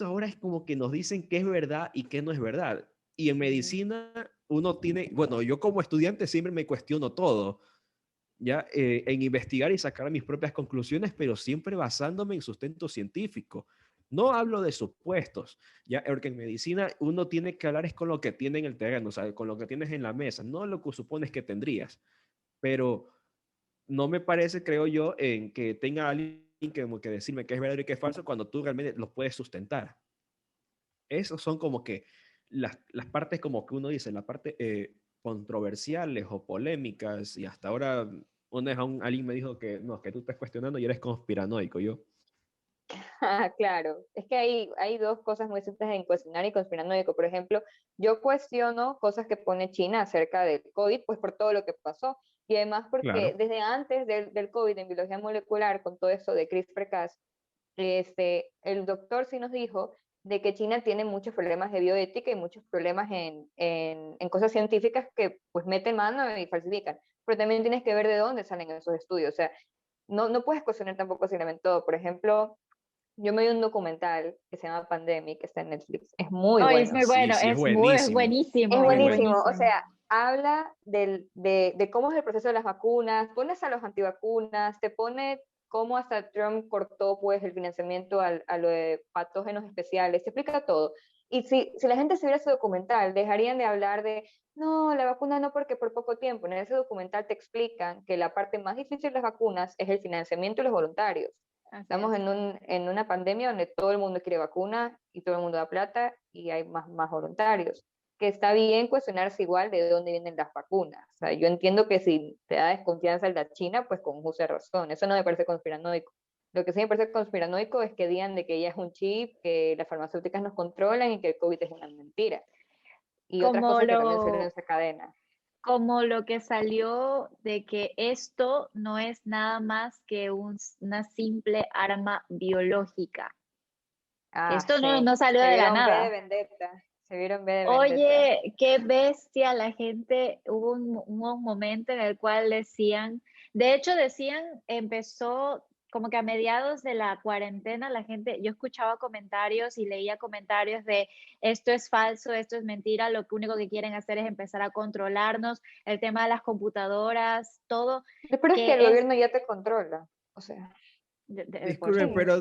ahora es como que nos dicen qué es verdad y qué no es verdad. Y en medicina uno tiene, bueno, yo como estudiante siempre me cuestiono todo, ya en investigar y sacar mis propias conclusiones, pero siempre basándome en sustento científico. No hablo de supuestos, ya, porque en medicina uno tiene que hablar es con lo que tiene en el terreno, o sea, con lo que tienes en la mesa, no lo que supones que tendrías. Pero no me parece, creo yo, en que tenga alguien que decirme qué es verdadero y qué es falso cuando tú realmente lo puedes sustentar. Esos son como que las partes como que uno dice, la parte controversiales o polémicas, y hasta ahora una vez alguien me dijo que no, que tú estás cuestionando y eres conspiranoico. Yo, Ah, claro, es que hay dos cosas muy distintas en cuestionar y conspiranoico. Por ejemplo, yo cuestiono cosas que pone China acerca del COVID, pues por todo lo que pasó. Y además porque claro, desde antes del COVID en biología molecular, con todo eso de CRISPR-Cas, el doctor sí nos dijo de que China tiene muchos problemas de bioética y muchos problemas en cosas científicas que pues meten mano y falsifican. Pero también tienes que ver de dónde salen esos estudios. O sea, no puedes cuestionar tampoco simplemente todo. Por ejemplo, yo me vi un documental que se llama Pandemic, que está en Netflix. Es muy Hoy es bueno. muy sí, bueno, sí, es es buenísimo, Es buenísimo, es muy buenísimo. bueno. O buenísimo. sea, habla de cómo es el proceso de las vacunas, pones a los antivacunas, te pone cómo hasta Trump cortó pues el financiamiento a lo de patógenos especiales, te explica todo. Y si la gente se viera ese documental, dejarían de hablar de, no, la vacuna no porque por poco tiempo. En ese documental te explican que la parte más difícil de las vacunas es el financiamiento y los voluntarios. Así Estamos es. en una pandemia donde todo el mundo quiere vacuna y todo el mundo da plata y hay más voluntarios. Que está bien cuestionarse igual de dónde vienen las vacunas. O sea, yo entiendo que si te da desconfianza el de China, pues con justa razón. Eso no me parece conspiranoico. Lo que sí me parece conspiranoico es que digan de que ella es un chip, que las farmacéuticas nos controlan y que el COVID es una mentira. Y otras Como cosas que también suelen en lo, esa cadena. como lo que salió de que esto no es nada más que una simple arma biológica, que Ah, esto sí. no salió Se de la vieron V de nada. Vendetta. Se vieron V de Vendetta. Oye, qué bestia la gente. Hubo un momento en el cual decían, de hecho decían, empezó como que a mediados de la cuarentena, la gente, yo escuchaba comentarios y leía comentarios de esto es falso, esto es mentira, lo único que quieren hacer es empezar a controlarnos, el tema de las computadoras, todo, Pero es que el que es gobierno ya te controla. O sea, de por Disculpe, sí. pero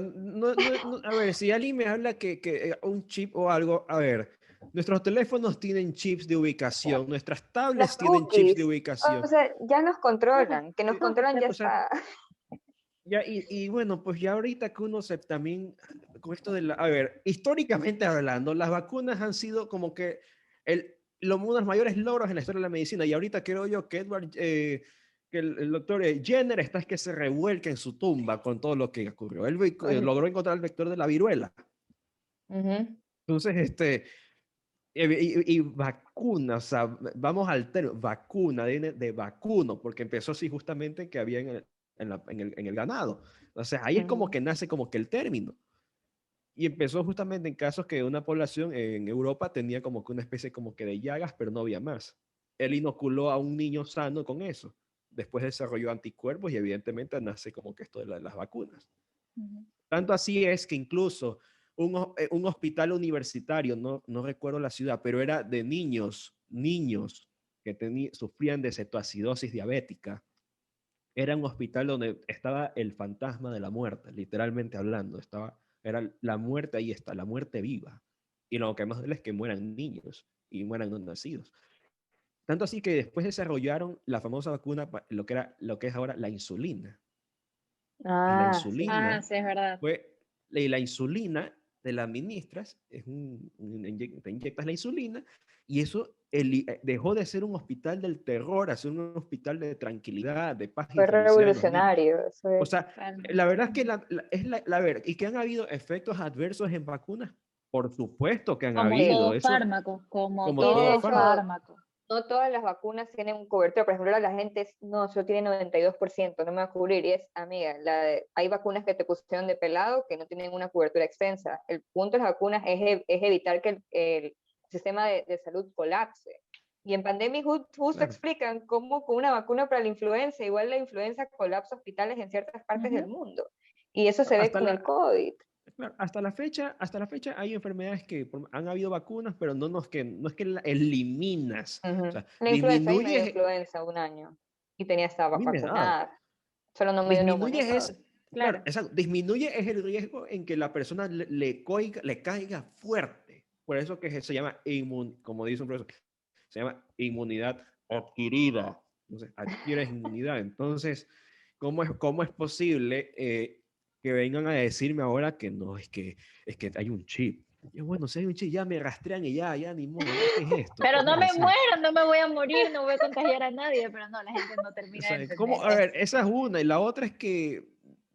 a ver, si alguien me habla que un chip o algo, a ver, nuestros teléfonos tienen chips de ubicación, nuestras las tablets tienen chips de cookies. O ubicación. sea, ya nos No, controlan. Que nos controlan ya o sea, está. ya, y bueno, pues ya ahorita que uno se también, con esto de a ver, históricamente hablando, las vacunas han sido como que uno de los mayores logros en la historia de la medicina, y ahorita creo yo que que el doctor Jenner está es que se revuelca en su tumba con todo lo que ocurrió. Él logró encontrar el vector de la viruela. Ujú. Entonces, y vacuna, o sea, vamos al término, vacuna, viene de vacuno, porque empezó así justamente que había en el ganado. Entonces, ahí es como Ujú. que nace como que el término. Y empezó justamente en casos que una población en Europa tenía como que una especie como que de llagas, pero no había más. Él inoculó a un niño sano con eso. Después desarrolló anticuerpos y evidentemente nace como que esto de las vacunas. Ujú. Tanto así es que incluso un hospital universitario, no recuerdo la ciudad, pero era de niños que sufrían de cetoacidosis diabética. Era un hospital donde estaba el fantasma de la muerte, literalmente hablando. Era la muerte, ahí está, la muerte viva. Y lo que más duele es que mueran niños y mueran no nacidos. Tanto así que después desarrollaron la famosa vacuna, lo que es ahora la insulina. Y la Ah, sí. Ah, insulina sí, es verdad. la insulina te la administras, te inyectas la insulina, y eso dejó de ser un hospital del terror a ser un hospital de tranquilidad, de paz y Fue felicidad en los niños. revolucionario, eso O es. sea, la verdad es que y que han habido efectos adversos en vacunas, por supuesto que han Como habido, todo eso fármaco, como como Y de todo todo hecho, fármaco. fármaco. no todas las vacunas tienen un cobertor. Por ejemplo, la gente no, solo tiene 92%, no me va a cubrir. Y es, amiga, hay vacunas que te pusieron de pelado que no tienen una cobertura extensa. El punto de las vacunas es evitar que el sistema de salud colapse. Y en pandemia justo Claro. explican cómo con una vacuna para la influenza, igual la influenza colapsa hospitales en ciertas partes del Ujú. mundo. Y eso se ve Hasta con el la, COVID. Claro, hasta la fecha hay enfermedades que han habido vacunas, pero no es que la eliminas. O Ujú. sea, La influenza, a mí me dio disminuyes, influenza un año y tenía estaba a mí me ha dado. vacunada. Solo no me dio Disminuyes neumonía. claro, Claro. exacto, disminuye es el riesgo en que la persona le caiga fuerte. Por eso que se llama, como dice un profesor, se llama inmunidad adquirida. Entonces, adquieres inmunidad. Entonces, cómo es posible que vengan a decirme ahora que no, es que hay un chip? Y bueno, si hay un chip, ya me rastrean y ya ni modo, ¿no? ¿Qué es esto? Pero no Pues, me o sea, muero, no me voy a morir, no voy a contagiar a nadie, pero no, la gente no o termina de sea, entender a ver, eso. esa es una, y la otra es que,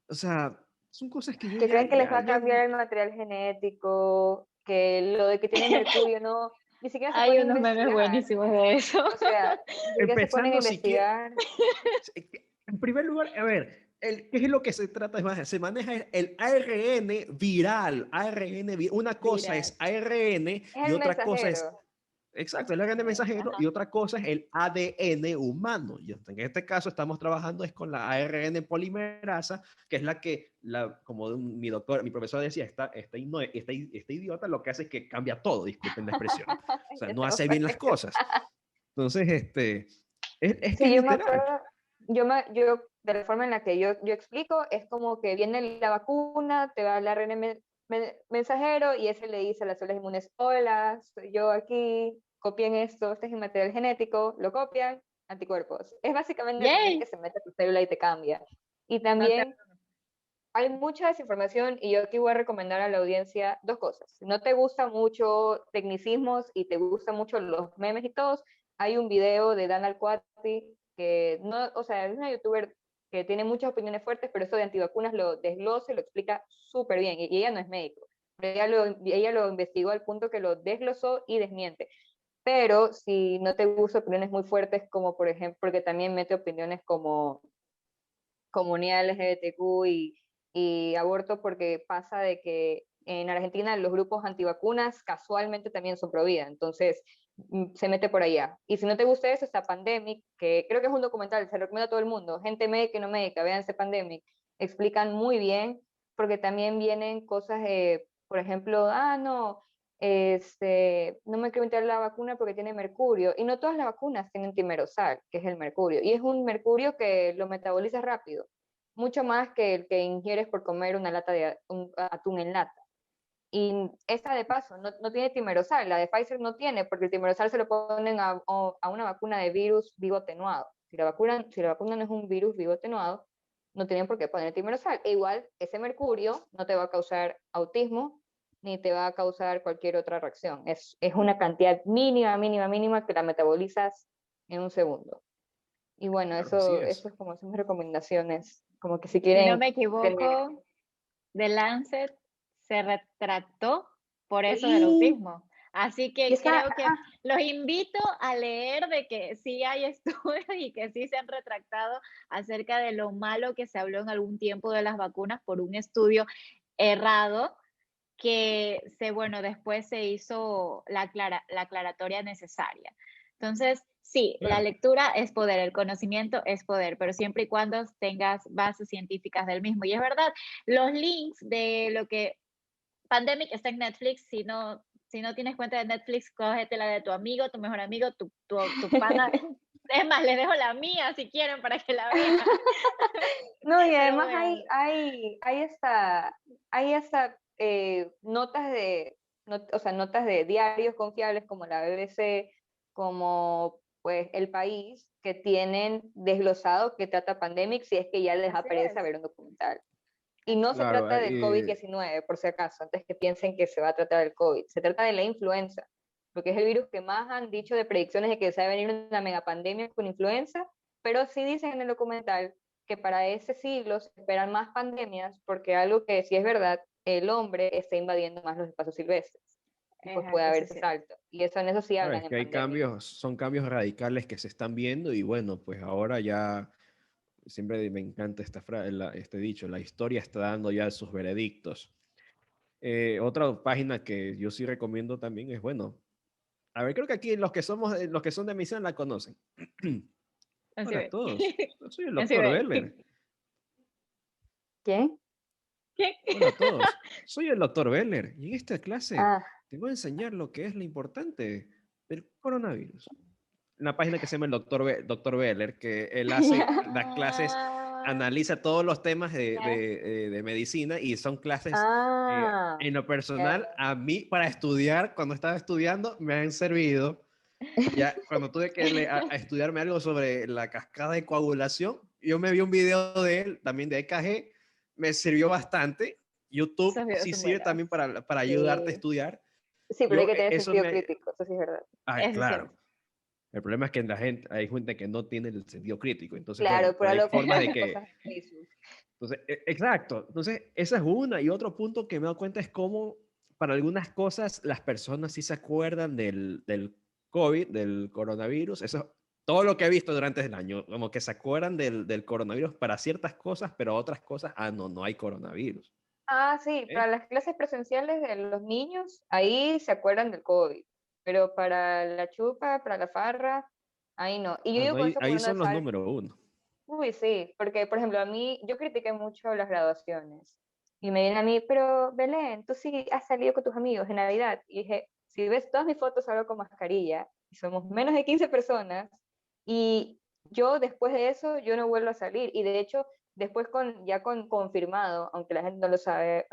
o sea, son cosas que yo Que creen que les va a ya, cambiar el material genético, que lo de que tiene mercurio no, ni siquiera se Hay ponen a unos memes investigar. buenísimos de eso. O sea, ni siquiera se ponen a empezando siquiera, investigar. en primer lugar, a ver, ¿qué es lo que se trata? Se maneja el ARN viral, una cosa Viral. es ARN Es y el otra cosa es, mensajero. exacto, el ARN mensajero Ajá. y otra cosa es el ADN humano. Y en este caso estamos trabajando es con la ARN polimerasa, que es la que, como mi profesor decía, este idiota lo que hace es que cambia todo, disculpen la expresión. O sea, no hace bien las cosas. Entonces, es que Sí, es yo me literal. acuerdo, yo, de la forma en la que yo explico, es como que viene la vacuna, te va el ARN mensajero y ese le dice a las células inmunes, hola, soy yo aquí, copien esto, este es el material genético, lo copian, anticuerpos. Es básicamente también que Yay. se mete a tu célula y te cambia. Y No te... también hay mucha desinformación y yo aquí voy a recomendar a la audiencia dos cosas. Si no te gustan mucho tecnicismos y te gustan mucho los memes y todos, hay un video de Dana Alcuati que no, o sea, es una youtuber que tiene muchas opiniones fuertes, pero eso de antivacunas lo desglosa y lo explica súper bien. Y ella no es médico, pero ella lo investigó al punto que lo desglosó y desmiente. Pero si no te gustan opiniones muy fuertes, como por ejemplo, porque también mete opiniones como comunidad LGBTQ y aborto, porque pasa de que en Argentina los grupos antivacunas casualmente también son pro vida, entonces se mete por allá. Y si no te gusta eso, está Pandemic, que creo que es un documental, se lo recomiendo a todo el mundo, gente médica y no médica, véanse Pandemic, explican muy bien, porque también vienen cosas, por ejemplo, no, no me quiero meter la vacuna porque tiene mercurio, y no todas las vacunas tienen timerosal, que es el mercurio, y es un mercurio que lo metaboliza rápido, mucho más que el que ingieres por comer una lata de atún en lata. Y esta de paso no tiene timerosal, la de Pfizer no tiene, porque el timerosal se lo ponen a una vacuna de virus vivo atenuado. Si la vacuna no es un virus vivo atenuado, no tienen por qué poner timerosal. E igual, ese mercurio no te va a causar autismo, ni te va a causar cualquier otra reacción. Es una cantidad mínima, mínima, mínima que la metabolizas en un segundo. Y bueno, Claro, así eso es. es como son mis recomendaciones, como que si Si no quieren me tener... equivoco, The Lancet se retractó por eso del Sí, autismo. Así y que está, creo que los invito a leer de que sí hay estudios y que sí se han retractado acerca de lo malo que se habló en algún tiempo de las vacunas por un estudio errado bueno, después se hizo la aclaratoria necesaria. Entonces, sí, la Claro. lectura es poder, el conocimiento es poder, pero siempre y cuando tengas bases científicas del mismo. Y es verdad, los links de lo que Pandemic está en Netflix, si no tienes cuenta de Netflix, cógete la de tu amigo, tu mejor amigo, tu pana. Es más, les dejo la mía si quieren para que la vean. No, y Pero además bueno. hay hasta notas o sea, notas de diarios confiables como la BBC, como pues El País, que tienen desglosado que trata Pandemic si es que ya les Así aparece a es. ver un documental. Y no se Claro, trata del COVID-19, por si acaso, antes que piensen que se va a tratar del COVID. Se trata de la influenza, porque es el virus que más han dicho de predicciones de que se va a venir una megapandemia con influenza, pero sí dicen en el documental que para ese siglo se esperan más pandemias, porque algo que sí es verdad, el hombre está invadiendo más los espacios silvestres, y pues puede haber Eso ese sí. salto. Y eso en eso sí claro, hablan es en que hay pandemia. cambios, son cambios radicales que se están viendo y bueno, pues ahora ya, siempre me encanta este dicho, la historia está dando ya sus veredictos. Otra página que yo sí recomiendo también es, bueno, a ver, creo que aquí los que son de misión la conocen. Así Hola a ve. todos, yo soy el Así doctor ve. Beller. ¿Quién? ¿Qué? Hola a todos, soy el doctor Beller y en esta clase Ah, te voy a enseñar lo que es lo importante del coronavirus. Una página que se llama el doctor Beller, que él hace las clases, Ah, analiza todos los temas ya. de medicina y son clases, ah, en lo ya. personal, a mí para estudiar, cuando estaba estudiando, me han servido. Ya cuando tuve que a estudiarme algo sobre la cascada de coagulación, yo me vi un video de él, también de EKG, me sirvió bastante. YouTube Esos videos sí son sirve buenos. también para ayudarte a Sí. estudiar. Sí, pero hay que tener Eso sentido me... crítico, eso sí es verdad. Ah, Eso es claro. cierto. El problema es que hay gente que no tiene el sentido crítico. Entonces, bueno, Claro, por pero hay algo formas compran de las que... cosas en Facebook. Entonces, exacto. Entonces, esa es una. Y otro punto que me he dado cuenta es cómo para algunas cosas las personas sí se acuerdan del COVID, del coronavirus. Eso, todo lo que he visto durante el año, como que se acuerdan del coronavirus para ciertas cosas, pero otras cosas, no, no hay coronavirus. Ah, sí, para ¿Eh? las clases presenciales de los niños, ahí se acuerdan del COVID, pero para la chupa, para la farra, ahí no. Y yo Ah, digo no, con eso como ahí no son los sal, número uno. uy, sí, porque por ejemplo a mí, yo critiqué mucho las graduaciones y me vienen a mí, pero Belén, tú sí has salido con tus amigos en Navidad. Y dije, si ves todas mis fotos salgo con mascarilla y somos menos de 15 personas y yo después de eso yo no vuelvo a salir y de hecho después ya con confirmado, aunque la gente no lo sabe,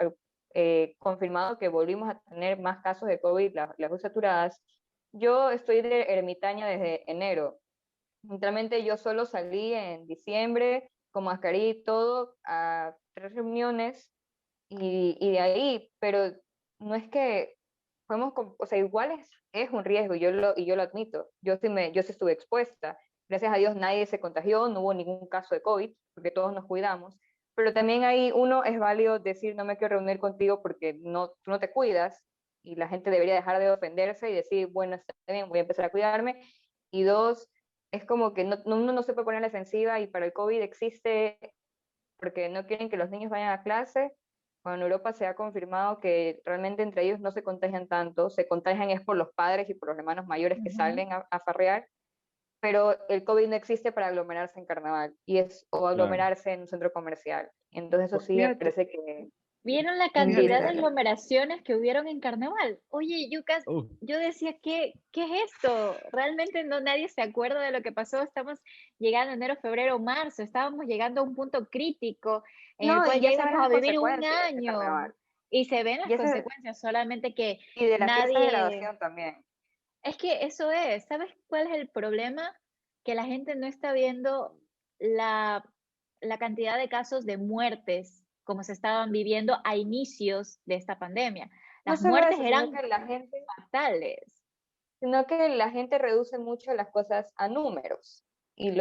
confirmado que volvimos a tener más casos de COVID, las UCI saturadas, yo estoy de ermitaña desde enero. Literalmente yo solo salí en diciembre con mascarilla y todo a 3 reuniones y de ahí, pero no es que o sea, igual es un riesgo y yo lo admito. Yo sí estuve expuesta. Gracias a Dios nadie se contagió, no hubo ningún caso de COVID, porque todos nos cuidamos. Pero también ahí uno es válido decir no me quiero reunir contigo porque tú no te cuidas y la gente debería dejar de ofenderse y decir, bueno, está bien, voy a empezar a cuidarme. Y dos, es como que uno no se puede poner a la defensiva y para el COVID existe porque no quieren que los niños vayan a clase. Cuando en Europa se ha confirmado que realmente entre ellos no se contagian tanto, se contagian es por los padres y por los hermanos mayores que Ujú. salen a farrear, pero el COVID no existe para aglomerarse en carnaval o Claro. aglomerarse en un centro comercial. Entonces eso Pues sí me fíjate, parece que ¿Vieron la cantidad de indignante. aglomeraciones que hubieron en Carnaval? Oye, Yucas, uh, yo decía, ¿qué es esto? Realmente no nadie se acuerda de lo que pasó. Estamos llegando enero, febrero, marzo. Estábamos llegando a un punto crítico en el No, y cual ya ya se ven íbamos a las vivir un consecuencias de año carnaval. y se ven las Y, ese, consecuencias, solamente que y de las fiestas de nadie... graduación también. Es que eso es, ¿sabes cuál es el problema? Que la gente no está viendo la, la cantidad de casos de muertes como se estaban viviendo a inicios de esta pandemia. No Las solo muertes eso, eran fatales. sino que la gente reduce mucho las cosas a números. Y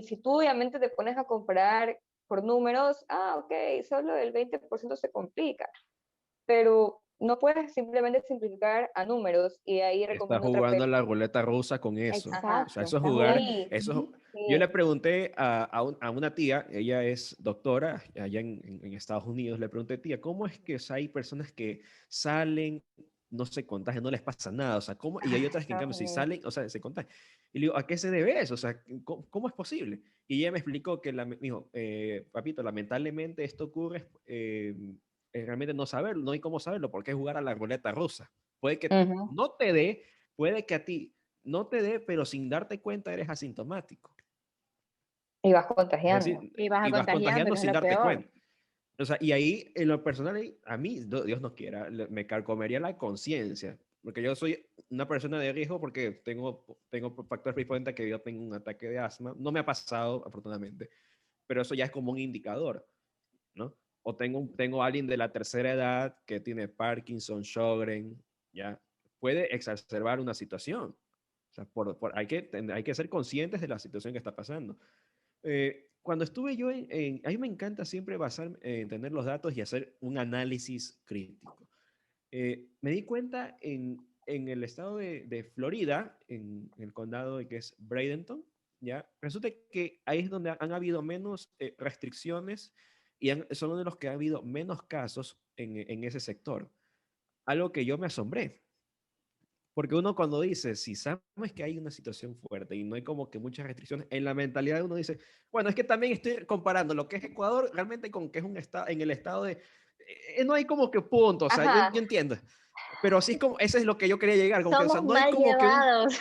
si tú obviamente te pones a comparar por números, ok, solo el 20% se complica, pero no puedes simplemente simplificar a números y ahí está recomiendo otra jugando a la peli. ruleta rusa con eso. Ajá, O sea, Exacto, eso es está jugar, jugando. sí, eso... Ujú. Yo le sí, pregunté a una tía, ella es doctora allá en Estados Unidos, le pregunté, tía, ¿cómo es que hay personas que salen, no se contagian, no les pasa nada? O sea, ¿cómo? Y hay otras que en Estados cambio si Unidos. salen, o sea, se contagian. Y le digo, ¿a qué se debe eso? O sea, ¿cómo es posible? Y ella me explicó que, me dijo, papito, lamentablemente esto ocurre realmente no saberlo, no hay cómo saberlo, porque es jugar a la ruleta rusa. Puede que Ujú. no te dé, puede que a ti no te dé, pero sin darte cuenta eres asintomático. Y vas Es contagiando. decir, Y vas y vas contagiando, contagiando que es sin lo darte peor. cuenta. O sea, y ahí, en lo personal, a mí, Dios no quiera, me carcomería la conciencia, porque yo soy una persona de riesgo porque tengo factores predisponentes que yo tengo un ataque de asma. No me ha pasado, afortunadamente, pero eso ya es como un indicador, ¿no? O tengo a alguien de la tercera edad que tiene Parkinson, Sjögren, ya puede exacerbar una situación. O sea, hay que ser conscientes de la situación que está pasando. Cuando estuve yo a mí me encanta siempre basar, en tener los datos y hacer un análisis crítico. Me di cuenta en el estado de Florida, en el condado que es Bradenton, ¿ya? Resulta que ahí es donde han habido menos restricciones y son uno de los que ha habido menos casos en ese sector. Algo que yo me asombré. Porque uno cuando dice, si sabes que hay una situación fuerte y no hay como que muchas restricciones, en la mentalidad uno dice, bueno, es que también estoy comparando lo que es Ecuador realmente con que es un estado, en el estado de, no hay como que punto, o sea, Ajá, yo entiendo, pero así es como, ese es lo que yo quería llegar, como que, o sea, Somos no hay mal como que un, llevados.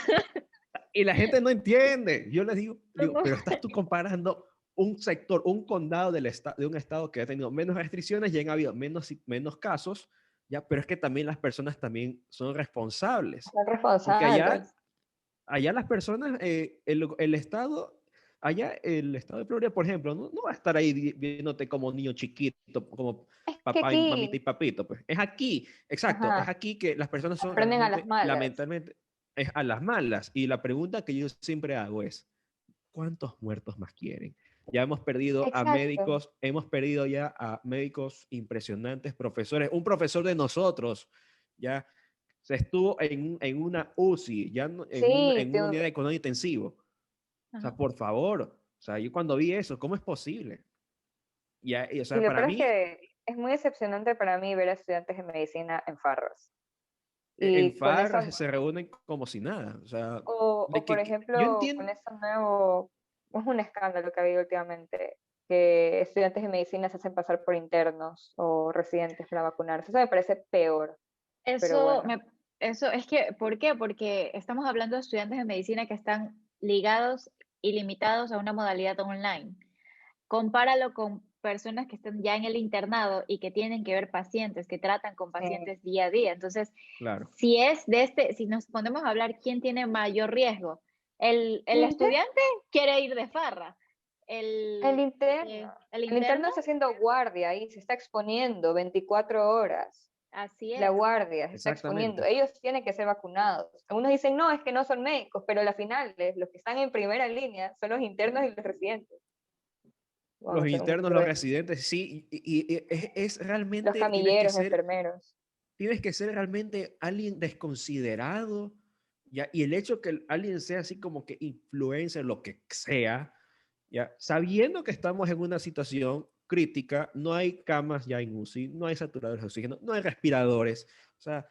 y la gente no entiende. Yo les digo, Somos- pero estás tú comparando un sector, un condado de un estado que ha tenido menos restricciones y han habido menos casos, ya, pero es que también las personas también son responsables. son Porque responsables. allá las personas, el Estado, allá el Estado de Florida, por ejemplo, no va a estar ahí viéndote como niño chiquito, como Es que papá y mamita y aquí, papito, pues. Es aquí, exacto, es ajá, aquí que las personas son aprenden a las realmente, malas. lamentablemente, es a las malas. Y la pregunta que yo siempre hago es, ¿cuántos muertos más quieren? Ya Exacto. hemos perdido ya a médicos impresionantes, profesores, un profesor de nosotros, ya se estuvo en una UCI, ya Sí, en una unidad de cuidado intensivo. O sea, Ajá. por favor, o sea, yo cuando vi eso, ¿cómo es posible? O y sea, lo para peor es mí, que es muy decepcionante para mí ver a estudiantes de medicina en farras. en Y con FAR esa, se reúnen como si nada. O sea, o por yo ejemplo, con entiendo, ese nuevo, es un escándalo que ha habido últimamente, que estudiantes de medicina se hacen pasar por internos o residentes para vacunarse. Eso me parece peor, pero Eso, bueno. eso es que, ¿por qué? Porque estamos hablando de estudiantes de medicina que están ligados y limitados a una modalidad online. Compáralo con personas que están ya en el internado y que tienen que ver pacientes, que tratan con Sí. pacientes día a día. Entonces, claro, si nos ponemos a hablar quién tiene mayor riesgo, el Ujú. estudiante quiere ir de farra, El interno. el El interno interno, está haciendo guardia y se está exponiendo 24 horas. así La es. guardia se está exponiendo. exactamente. Ellos tienen que ser vacunados. Algunos dicen, no, es que no son médicos, pero al final los que están en primera línea son los internos y los residentes. Vamos a Los hacer un internos, ejemplo los de eso. residentes, sí, y es Los realmente, camilleros, enfermeros. tienes que ser realmente alguien desconsiderado, ¿ya? Y el hecho que alguien sea así como que influencer, lo que sea, ¿ya? Sabiendo que estamos en una situación crítica, no hay camas ya en UCI, no hay saturadores de oxígeno, no hay respiradores, o sea,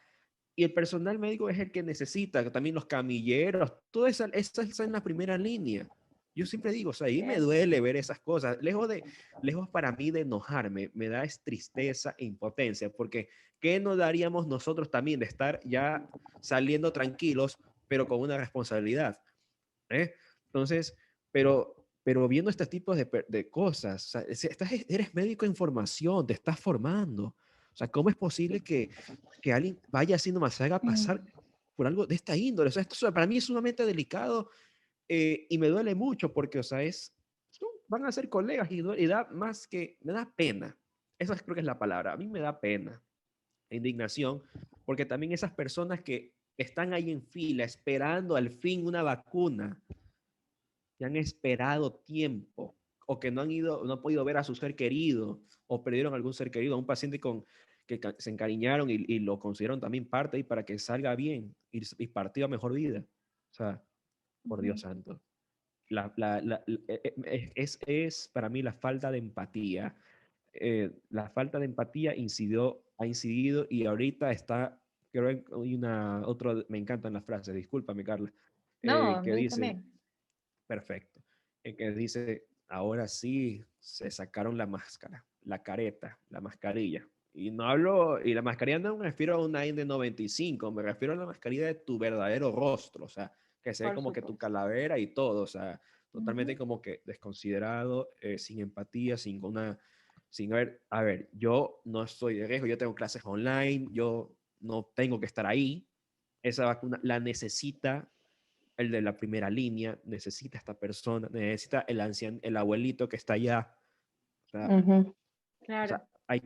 y el personal médico es el que necesita, también los camilleros, toda esa es en la primera línea. Yo siempre digo, o sea, ahí me ¿Sí? duele ver esas cosas. Lejos para mí de enojarme, me da es tristeza e impotencia, porque ¿qué nos daríamos nosotros también de estar ya saliendo tranquilos, pero con una responsabilidad? ¿Eh? Entonces, pero viendo este tipo de cosas, o sea, eres médico en formación, te estás formando. O sea, ¿cómo es posible que alguien vaya así nomás se haga pasar Mm. por algo de esta índole? O sea, esto para mí es sumamente delicado y me duele mucho porque, o sea, van a ser colegas y da más que, me da pena. Esa creo que es la palabra. A mí me da pena, indignación, porque también esas personas que están ahí en fila esperando al fin una vacuna, que han esperado tiempo o que no han podido ver a su ser querido o perdieron algún ser querido, a un paciente que se encariñaron y lo consideraron también parte y para que salga bien y partido a mejor vida. O sea, por Dios Ujú. santo. Es para mí la falta de empatía. La falta de empatía ha incidido y ahorita está, creo que hay me encantan las frases, discúlpame Carla, No, a que mí dice, también. perfecto. En que dice, ahora sí se sacaron la máscara, la careta, la mascarilla. Y no hablo, y la mascarilla no me refiero a una N95, me refiero a la mascarilla de tu verdadero rostro, o sea, que se ve Por como que tu supuesto. calavera y todo, o sea, totalmente Ujú. como que desconsiderado, sin empatía, sin a ver, yo no estoy de riesgo, yo tengo clases online, yo no tengo que estar ahí, esa vacuna la necesita el de la primera línea, necesita esta persona, necesita el anciano, el abuelito que está allá, o sea, Ujú. o Claro. sea, hay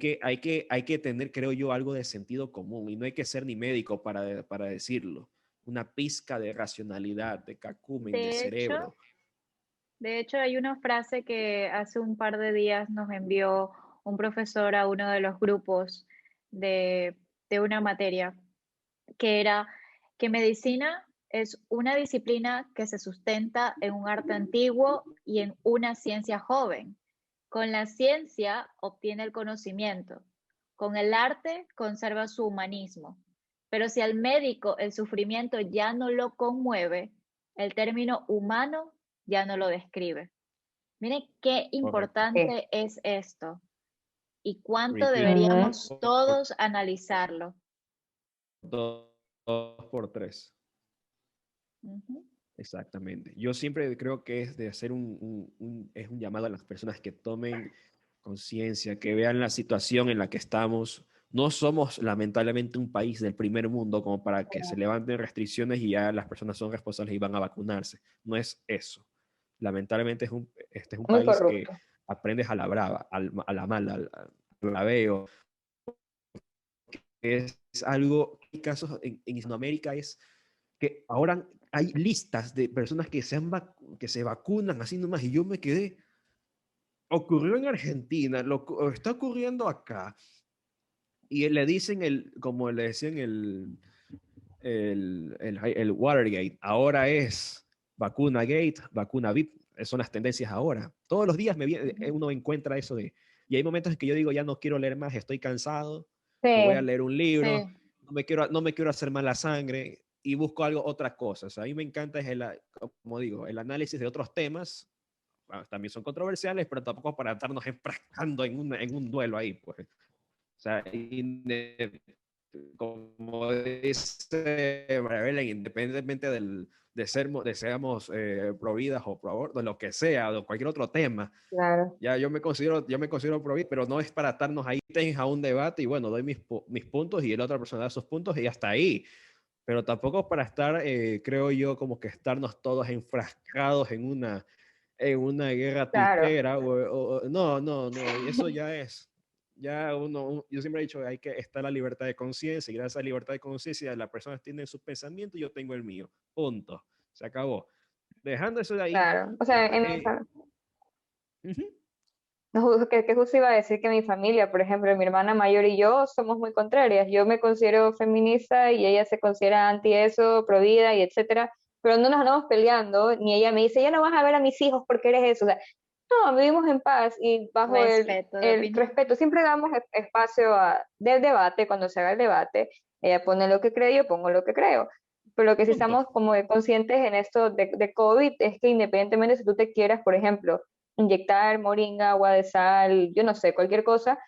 que tener, creo yo, algo de sentido común y no hay que ser ni médico para decirlo. Una pizca de racionalidad, de cacumen, de De hecho, cerebro. de hecho, hay una frase que hace un par de días nos envió un profesor a uno de los grupos de, de una materia, que era que medicina es una disciplina que se sustenta en un arte antiguo y en una ciencia joven. Con la ciencia obtiene el conocimiento, con el arte conserva su humanismo. Pero si al médico el sufrimiento ya no lo conmueve, el término humano ya no lo describe. Miren qué Correcto. Sí. importante es esto y cuánto Repeat. Ujú. deberíamos todos analizarlo. Dos por tres. Ujú. Exactamente. Yo siempre creo que es de hacer es un llamado a las personas que tomen conciencia, que vean la situación en la que estamos. No somos lamentablemente un país del primer mundo como para que se levanten restricciones y ya las personas son responsables y van a vacunarse. No es eso. Lamentablemente este es un Muy país que corrupto. aprendes a la brava, a la mala, al braveo. Es algo, hay casos en Hispanoamérica es que ahora hay listas de personas que se vacunan así nomás y yo me quedé, ocurrió en Argentina, está ocurriendo acá y le dicen como le decían el Watergate, ahora es vacuna gate, vacuna VIP, son las tendencias ahora. Todos los días Ujú. uno encuentra eso y hay momentos en que yo digo, ya no quiero leer más, estoy cansado, me voy a Sí, leer un libro, Sí, no me quiero hacer mala sangre y busco algo, otra cosa. O sea, a mí me encanta, como digo, el análisis de otros temas, bueno, también son controversiales, pero tampoco para estarnos enfrascando en un duelo ahí, pues. O sea, como dice Marabella, independientemente de seamos pro vidas o pro aborto, lo que sea, o cualquier otro tema, claro. ya yo me considero pro vida, pero no es para estarnos ahí a un debate y bueno, doy mis puntos y la otra persona da sus puntos y hasta ahí. Pero tampoco para estar, creo yo, como que estarnos todos enfrascados en una guerra Claro. tuitera. No, no, no, y eso ya es. Ya yo siempre he dicho, hay que estar la libertad de conciencia y gracias a la libertad de conciencia las personas tienen sus pensamientos y yo tengo el mío. Punto. Se acabó. Dejando eso de ahí, Claro. O sea, en mi eh, ujú, no, que justo iba a decir que mi familia, por ejemplo, mi hermana mayor y yo somos muy contrarias. Yo me considero feminista y ella se considera anti eso, pro vida y etcétera, pero no nos andamos peleando, ni ella me dice, ya no vas a ver a mis hijos porque eres eso. O sea, no, vivimos en paz y bajo respeto de el opinión. respeto. Siempre damos espacio del debate, cuando se haga el debate, ella pone lo que cree, yo pongo lo que creo. Pero lo que sí punto. estamos como conscientes en esto de COVID es que independientemente si tú te quieras, por ejemplo, inyectar moringa, agua de sal, yo no sé, cualquier cosa,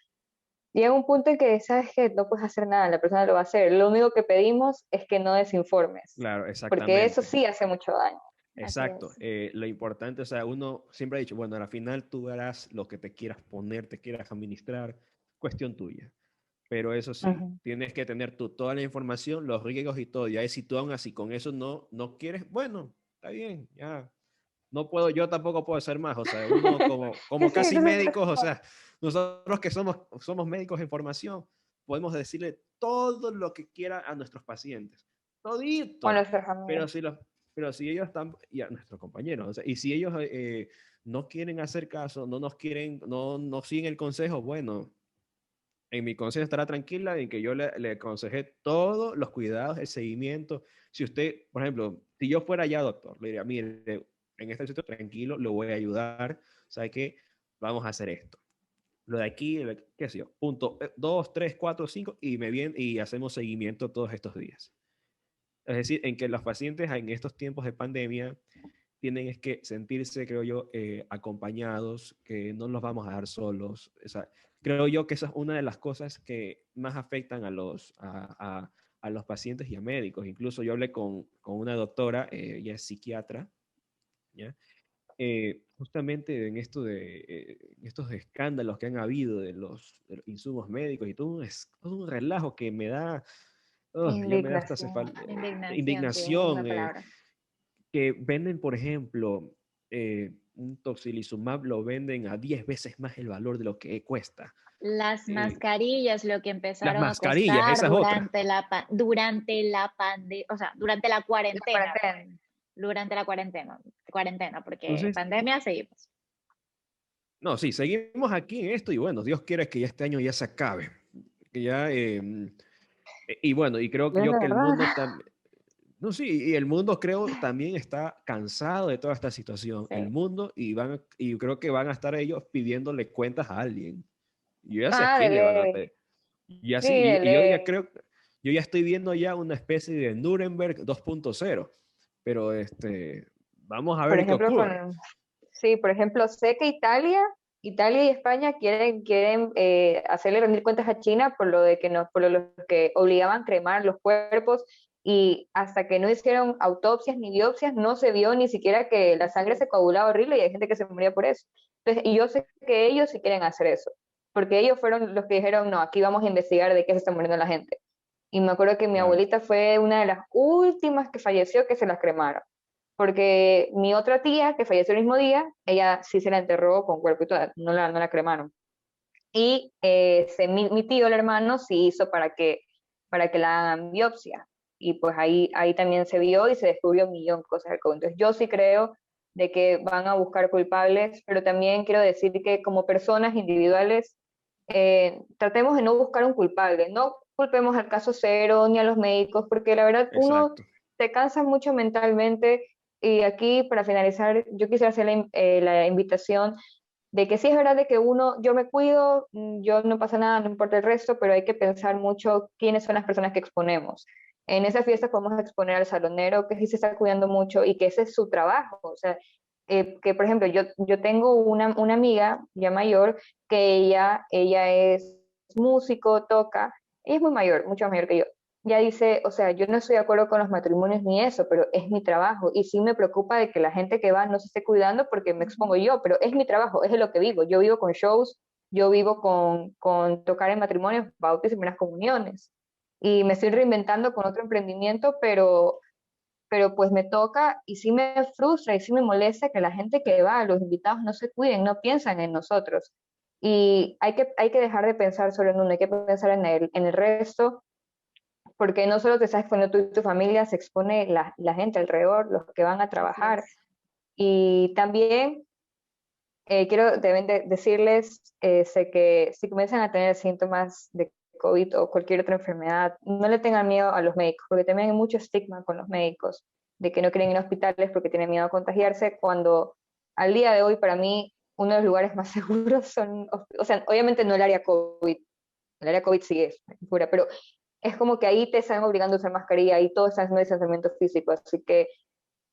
llega un punto en que sabes que no puedes hacer nada, la persona lo va a hacer. Lo único que pedimos es que no desinformes, Claro, porque eso exactamente. sí hace mucho daño. Así Exacto. es. Lo importante, o sea, uno siempre ha dicho, bueno, al final tú harás lo que te quieras poner, te quieras administrar, cuestión tuya. Pero eso sí, Ujú. tienes que tener tú toda la información, los riesgos y todo. Y ahí si tú aún así con eso no quieres, bueno, está bien, ya. No puedo, yo tampoco puedo hacer más. O sea, uno Sí, como sí, casi entonces médicos, o sea, nosotros que somos médicos en formación, podemos decirle todo lo que quiera a nuestros pacientes. con Todito. nuestra familia. Pero si, los, pero si ellos están, y a nuestros compañeros, o sea, y si ellos no quieren hacer caso, no nos quieren, no siguen el consejo, bueno, en mi consejo estará tranquila en que yo le aconsejé todos los cuidados, el seguimiento. Si usted, por ejemplo, si yo fuera ya doctor, le diría, mire, en este sitio tranquilo, lo voy a ayudar, ¿sabe qué? Vamos a hacer esto. Lo de aquí, qué sé yo, punto 2, 3, 4, 5, y me viene y hacemos seguimiento todos estos días. Es decir, en que los pacientes en estos tiempos de pandemia tienen es que sentirse, creo yo, acompañados, que no los vamos a dejar solos. O sea, creo yo que esa es una de las cosas que más afectan a los pacientes y a médicos. Incluso yo hablé con una doctora, ella es psiquiatra, ¿ya? Justamente en en estos escándalos que han habido de los insumos médicos y todo un relajo que me da, oh, ya me da hasta Indignación. Indignación, sí, esa es la indignación, palabra. que venden, por ejemplo, un tocilizumab lo venden a 10 veces más el valor de lo que cuesta. Las Eh, mascarillas, lo que las empezaron a mascarillas, costar esa es otra. durante la pandemia, o sea, durante la La cuarentena, pues, cuarentena. durante la cuarentena, porque Entonces, pandemia seguimos. no, sí, seguimos aquí en esto y bueno, Dios quiera que ya este año ya se acabe. Que ya, y bueno, y creo que Es yo que el verdad. mundo también, no, sí, y el mundo creo también está cansado de toda esta situación. El Sí. mundo, y creo que van a estar ellos pidiéndole cuentas a alguien. Y yo ya sé a Ah, de quién le van a ley. pedir. Y Sí, así, de y yo ya ley. creo, yo ya estoy viendo ya una especie de Nuremberg 2.0, pero vamos a Por ver qué ejemplo, ocurre. sí, por ejemplo, sé que Italia y España quieren hacerle rendir cuentas a China por lo de que no, por lo que obligaban a cremar los cuerpos y hasta que no hicieron autopsias ni biopsias no se vio ni siquiera que la Así sangre es. se coagulaba horrible y hay gente que se moría por eso. Entonces, y yo sé que ellos sí quieren hacer eso, porque ellos fueron los que dijeron, no, aquí vamos a investigar de qué se está muriendo la gente. Y me acuerdo que mi Claro. abuelita fue una de las últimas que falleció que se las cremaron porque mi otra tía, que falleció el mismo día, ella sí se la enterró con cuerpo y toda, no la cremaron. Y mi tío, el hermano, sí hizo para que la hagan biopsia. Y pues ahí también se vio y se descubrió un millón de cosas del COVID. Entonces yo sí creo de que van a buscar culpables, pero también quiero decir que como personas individuales, tratemos de no buscar un culpable, no culpemos al caso cero ni a los médicos, porque la verdad uno Exacto. se cansa mucho mentalmente. Y aquí, para finalizar, yo quisiera hacer la invitación de que sí es verdad de que yo me cuido, yo no pasa nada, no importa el resto, pero hay que pensar mucho quiénes son las personas que exponemos. En esa fiesta podemos exponer al salonero que sí se está cuidando mucho y que ese es su trabajo. O sea, que por ejemplo, yo tengo una amiga ya mayor que ella es músico, toca, ella es muy mayor, mucho mayor que yo. Ya dice, o sea, yo no estoy de acuerdo con los matrimonios ni eso, pero es mi trabajo y sí me preocupa de que la gente que va no se esté cuidando porque me expongo yo, pero es mi trabajo, es de lo que vivo. Yo vivo con shows, yo vivo con tocar en matrimonios, bautizos y primeras comuniones. Y me estoy reinventando con otro emprendimiento, pero pues me toca y sí me frustra y sí me molesta que la gente que va, los invitados no se cuiden, no piensan en nosotros. Y hay que dejar de pensar solo en uno, hay que pensar en el resto, porque no solo te estás exponiendo tú y tu familia, se expone la gente alrededor, los que van a Así trabajar. es. Y también quiero decirles, sé que si comienzan a tener síntomas de COVID o cualquier otra enfermedad, no le tengan miedo a los médicos, porque también hay mucho estigma con los médicos, de que no quieren ir a hospitales porque tienen miedo a contagiarse, cuando al día de hoy para mí uno de los lugares más seguros son, o sea, obviamente no el área COVID, el área COVID sí es segura, pero es como que ahí te están obligando a usar mascarilla y todo está haciendo distanciamiento físico, así que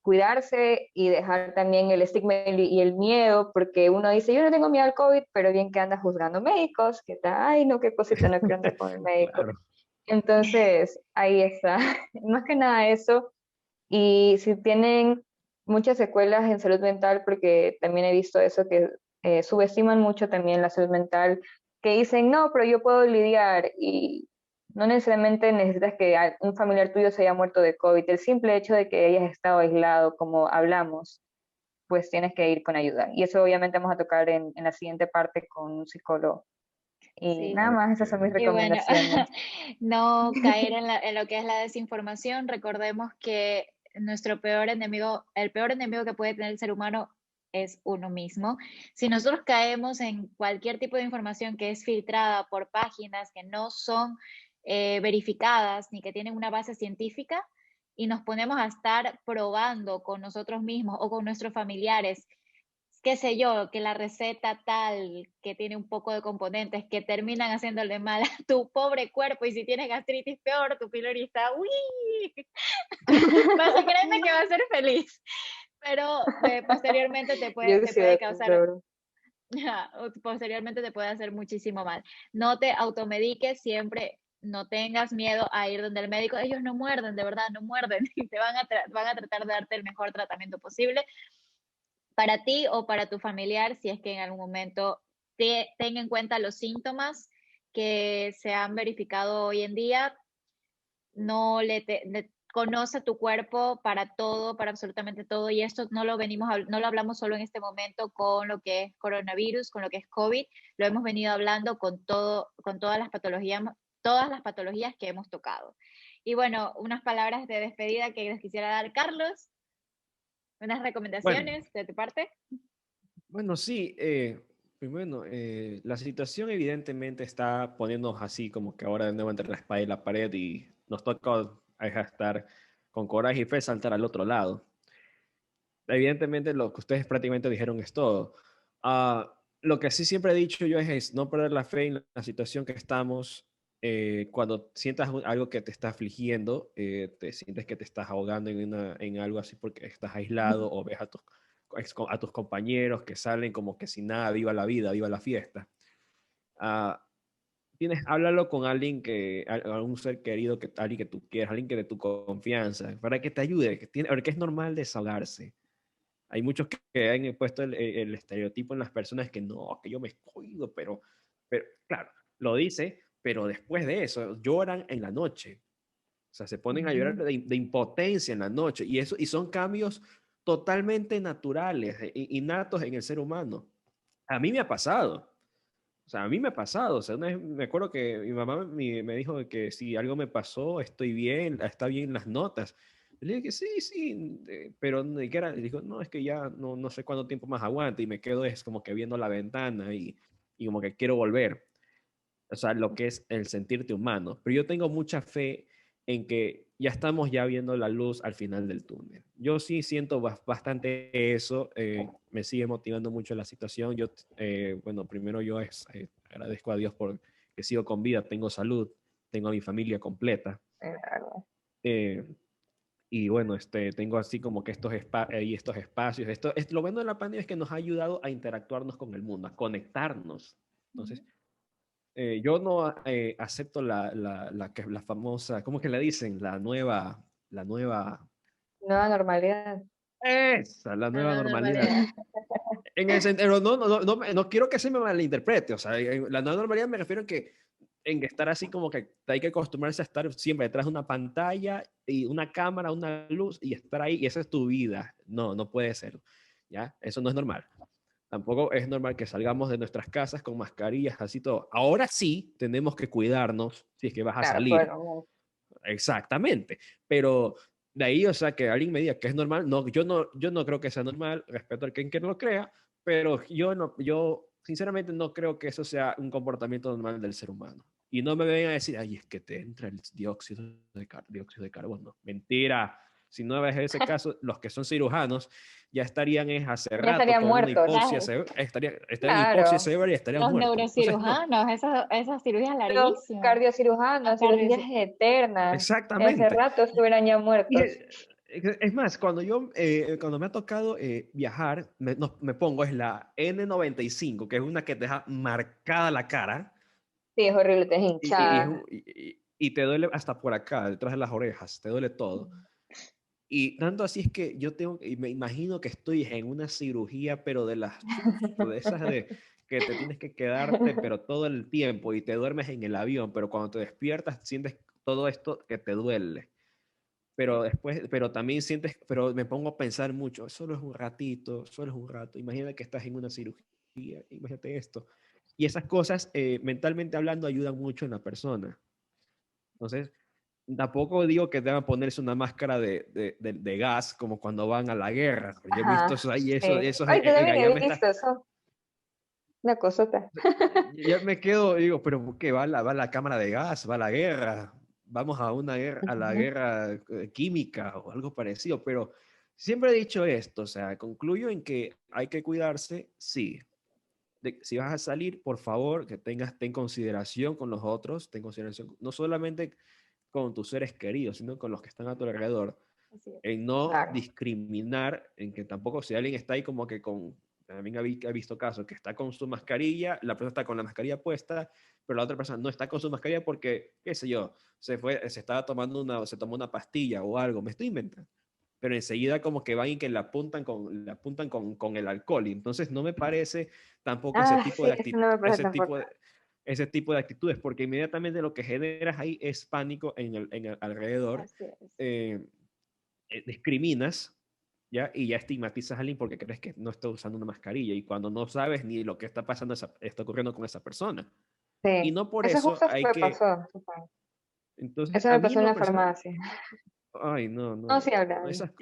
cuidarse y dejar también el estigma y el miedo, porque uno dice, yo no tengo miedo al COVID, pero bien que anda juzgando médicos, que está, ay, no, qué cosita, no quiero andar con el médico. Claro. Entonces, ahí está, más que nada eso, y si tienen muchas secuelas en salud mental, porque también he visto eso, que subestiman mucho también la salud mental, que dicen, no, pero yo puedo lidiar y no necesariamente necesitas que un familiar tuyo se haya muerto de COVID. El simple hecho de que hayas estado aislado, como hablamos, pues tienes que ir con ayuda. Y eso obviamente vamos a tocar en la siguiente parte con un psicólogo. Y Sí. nada Claro más, esas son que mis Y bueno, recomendaciones. no caer en lo que es la desinformación. Recordemos que nuestro peor enemigo, el peor enemigo que puede tener el ser humano es uno mismo. Si nosotros caemos en cualquier tipo de información que es filtrada por páginas que no son verificadas ni que tienen una base científica y nos ponemos a estar probando con nosotros mismos o con nuestros familiares qué sé yo, que la receta tal, que tiene un poco de componentes que terminan haciéndole mal a tu pobre cuerpo y si tienes gastritis peor, tu pylori está, uy, vas a creerme que va a ser feliz. pero posteriormente Yo te sí, puede causar, pero o posteriormente te puede hacer muchísimo mal. No te automediques, siempre no tengas miedo a ir donde el médico. Ellos no muerden, de verdad, no muerden y te van a tratar de darte el mejor tratamiento posible para ti o para tu familiar, si es que en algún momento tenga en cuenta los síntomas que se han verificado hoy en día. No conoce tu cuerpo para todo, para absolutamente todo, y esto no lo hablamos solo en este momento con lo que es coronavirus, con lo que es COVID, lo hemos venido hablando con todo, con todas las patologías que hemos tocado. Y bueno, unas palabras de despedida que les quisiera dar, Carlos, unas Bueno, recomendaciones de tu parte. bueno, sí, bueno, la situación evidentemente está poniéndonos así como que ahora de nuevo entre la espada y la pared y nos toca estar con coraje y fe saltar al otro lado. Evidentemente lo que ustedes prácticamente dijeron es todo. Lo que sí siempre he dicho yo es no perder la fe en la situación que estamos. Cuando sientas algo que te está afligiendo, te sientes que te estás ahogando en algo así porque estás aislado o ves a tus compañeros que salen como que sin nada, viva la vida, viva la fiesta. Ah, háblalo con alguien algún ser querido, alguien que tú quieras, alguien que de tu confianza, para que te ayude, porque es normal desahogarse. Hay muchos que han puesto el estereotipo en las personas que no, que yo me cuido, pero claro, lo dice, pero después de eso lloran en la noche. O sea, se ponen a llorar ujú. de impotencia en la noche. Y son cambios totalmente naturales, innatos en el ser humano. A mí me ha pasado. O sea, a mí me ha pasado. O sea, una vez me acuerdo que mi mamá me dijo que si algo me pasó, estoy bien, está bien las notas. Le dije que sí, sí, pero ¿qué era? Le dijo, no, es que ya no sé cuánto tiempo más aguante y me quedo es como que viendo la ventana y como que quiero volver. O sea, lo que es el sentirte humano. Pero yo tengo mucha fe en que ya estamos ya viendo la luz al final del túnel. Yo sí siento bastante eso, me sigue motivando mucho la situación. Bueno, primero yo agradezco a Dios por que sigo con vida, tengo salud, tengo a mi familia completa. Claro. eh, y bueno, tengo así como que estos espacios. Lo bueno de la pandemia es que nos ha ayudado a interactuarnos con el mundo, a conectarnos. Entonces, yo no acepto la famosa, ¿cómo que le dicen? La La nueva nueva normalidad. normalidad. En el sentido, no quiero que se me malinterprete, o sea, la nueva normalidad me refiero en que estar así como que hay que acostumbrarse a estar siempre detrás de una pantalla y una cámara, una luz y estar ahí y esa es tu vida. No puede ser, ¿ya? Eso no es normal. Tampoco es normal que salgamos de nuestras casas con mascarillas, así todo. Ahora sí tenemos que cuidarnos si es que vas a Claro, salir. bueno, Exactamente. Pero de ahí, o sea, que alguien me diga que es normal, no, yo no creo que sea normal, respeto a quien que no lo crea, pero yo sinceramente no creo que eso sea un comportamiento normal del ser humano. Y no me vengan a decir, ay, es que te entra el dióxido de carbono. Mentira. Si no es ese caso, los que son cirujanos ya estarían hace ya rato estarían con una muertos. hipoxia severa, estarían en hipoxia Claro. severa y estarían Los muertos. Entonces, no, neurocirujanos, esas cirugías Los larguísimas. Los cardiocirujanos, cirugías eternas. Hace exactamente. rato estuvieran ya Y muertos. es más, cuando me ha tocado viajar, me pongo es la N95, que es una que te deja marcada la cara Sí, es horrible, te y, y, es hinchada. un- y te duele hasta por acá, detrás de las orejas, te duele todo. Y tanto así es que y me imagino que estoy en una cirugía, pero de las de esas de que te tienes que quedarte, pero todo el tiempo y te duermes en el avión, pero cuando te despiertas sientes todo esto que te duele, pero también sientes, pero me pongo a pensar mucho, solo es un ratito, solo es un rato, imagina que estás en una cirugía, imagínate esto. Y esas cosas, mentalmente hablando, ayudan mucho en la persona. Entonces, tampoco digo que deban ponerse una máscara de gas como cuando van a la guerra. Yo he visto Ajá, eso ahí, sí. eso, Ay, yo oiga, también ya he me está, visto eso. Una cosota. ya me quedo, digo, pero ¿qué? Va la cámara de gas, va la guerra, vamos a una guerra, a la Ujú. guerra química o algo parecido, pero siempre he dicho esto, o sea, concluyo en que hay que cuidarse, sí. Si vas a salir, por favor, que ten consideración con los otros, ten consideración no solamente con tus seres queridos, sino con los que están a tu alrededor. Así es. en no Claro. discriminar, en que tampoco si alguien está ahí como que con, también he visto casos que está con su mascarilla, la persona está con la mascarilla puesta, pero la otra persona no está con su mascarilla porque, qué sé yo, se estaba tomando se tomó una pastilla o algo, me estoy inventando. Pero enseguida como que van y que la apuntan con el alcohol. Y entonces no me parece tampoco ese tipo Sí, de eso no me parece tan fuerte. ese tipo de actitudes, porque inmediatamente lo que generas ahí es pánico en el alrededor. Así es. Discriminas, ¿ya? Y ya estigmatizas a alguien porque crees que no está usando una mascarilla y cuando no sabes ni lo que está pasando, está ocurriendo con esa persona. Y Sí, no por eso eso justo hay me que, pasó. entonces, Eso a me mí pasó en en lo la personal, farmacia. ay, no, No, no, sí, habla, no, habla.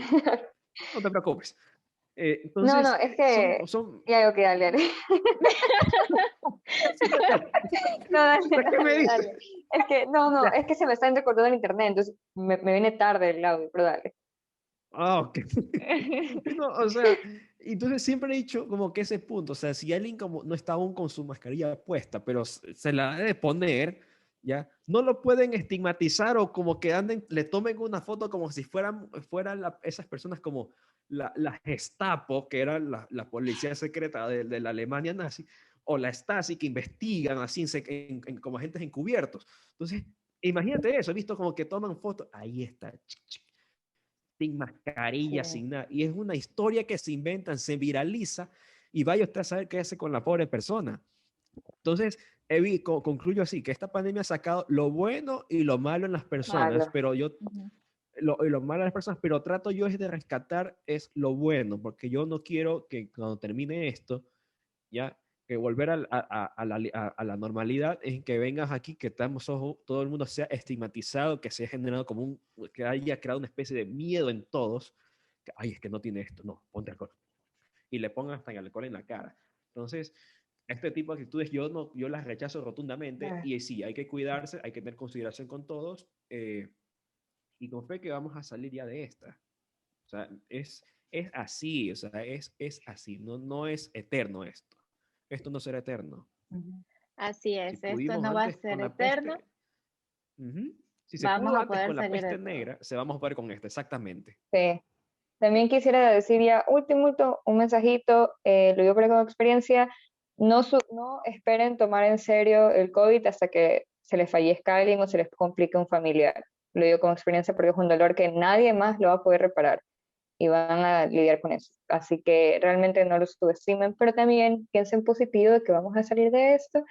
no te preocupes. No, no, Entonces, es que... son, Ya, ok, dale, dale. No, dale, ¿qué me dale, dices? dale. Es que, no, no, Ya. es que se me está recordando el internet, entonces me viene tarde el audio, pero dale. Ah, ok. No, o sea, entonces siempre he dicho como que ese punto, o sea, si alguien como no está aún con su mascarilla puesta, pero se la debe poner, ¿ya? No lo pueden estigmatizar o como que anden, le tomen una foto como si fueran esas personas como la Gestapo, que era la policía secreta de la Alemania nazi, o la Stasi, que investigan así como agentes encubiertos. Entonces, imagínate eso, he visto como que toman fotos, ahí está, sin mascarilla, Sí. sin nada. Y es una historia que se inventan, se viraliza y vaya usted a saber qué hace con la pobre persona. Entonces, concluyo así, que esta pandemia ha sacado lo bueno y lo malo en las personas, Malo. pero yo, Ujú. lo malo en las personas, pero trato yo es de rescatar es lo bueno, porque yo no quiero que cuando termine esto, ya, que volver a la normalidad es que vengas aquí, que todo el mundo sea estigmatizado, que se haya generado que haya creado una especie de miedo en todos, que, ay, es que no tiene esto, no, ponte alcohol. Y le pongan hasta el alcohol en la cara. Entonces, este tipo de actitudes yo las rechazo rotundamente Ah, y sí, hay que cuidarse, hay que tener consideración con todos y con fe que vamos a salir ya de esta. O sea, es así, o sea, es así, no es eterno esto. Esto no será eterno. ujú. Así Si es, esto pudimos no va a antes con ser la eterno, peste, ujú, si se vamos pudo a antes poder con la salir de peste todo. negra, se vamos a poder con esta, exactamente. Sí. También quisiera decir ya, último, un mensajito, lo digo por como experiencia, no esperen tomar en serio el COVID hasta que se les fallezca alguien o se les complique un familiar. Lo digo como experiencia porque es un dolor que nadie más lo va a poder reparar y van a lidiar con eso. Así que realmente no lo subestimen, pero también piensen positivo de que vamos a salir de esto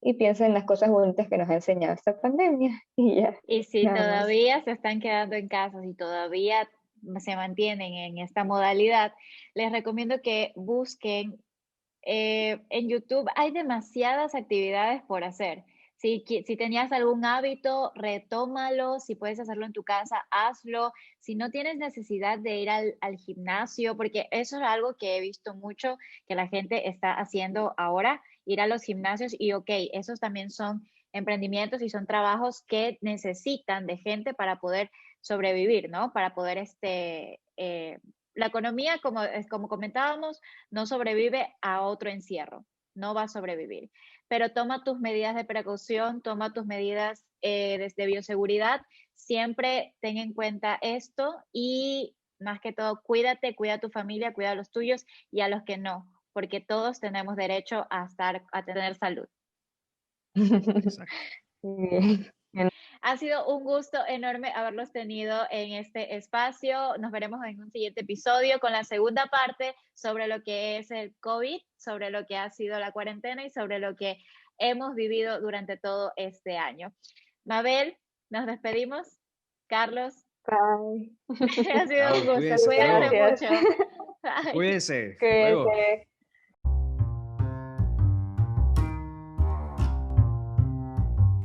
y piensen en las cosas bonitas que nos ha enseñado esta pandemia y ya, Y si nada más. todavía se están quedando en casa, si todavía se mantienen en esta modalidad, les recomiendo que busquen en YouTube. Hay demasiadas actividades por hacer. Si tenías algún hábito, retómalo. Si puedes hacerlo en tu casa, hazlo. Si no tienes necesidad de ir al gimnasio, porque eso es algo que he visto mucho que la gente está haciendo ahora, ir a los gimnasios y ok, esos también son emprendimientos y son trabajos que necesitan de gente para poder sobrevivir, ¿no? Para poder, la economía, como comentábamos, no sobrevive a otro encierro, no va a sobrevivir. Pero toma tus medidas de precaución, toma tus medidas de bioseguridad, siempre ten en cuenta esto y más que todo, cuídate, cuida a tu familia, cuida a los tuyos y a los que no, porque todos tenemos derecho a tener salud. Exacto. Muy bien. Ha sido un gusto enorme haberlos tenido en este espacio. Nos veremos en un siguiente episodio con la segunda parte sobre lo que es el COVID, sobre lo que ha sido la cuarentena y sobre lo que hemos vivido durante todo este año. Mabel, nos despedimos. Carlos, Bye. ha sido un Chao, gusto. cuídense, hasta Cuídense luego. Gracias. mucho. Bye. Cuídense, hasta luego. Cuídate.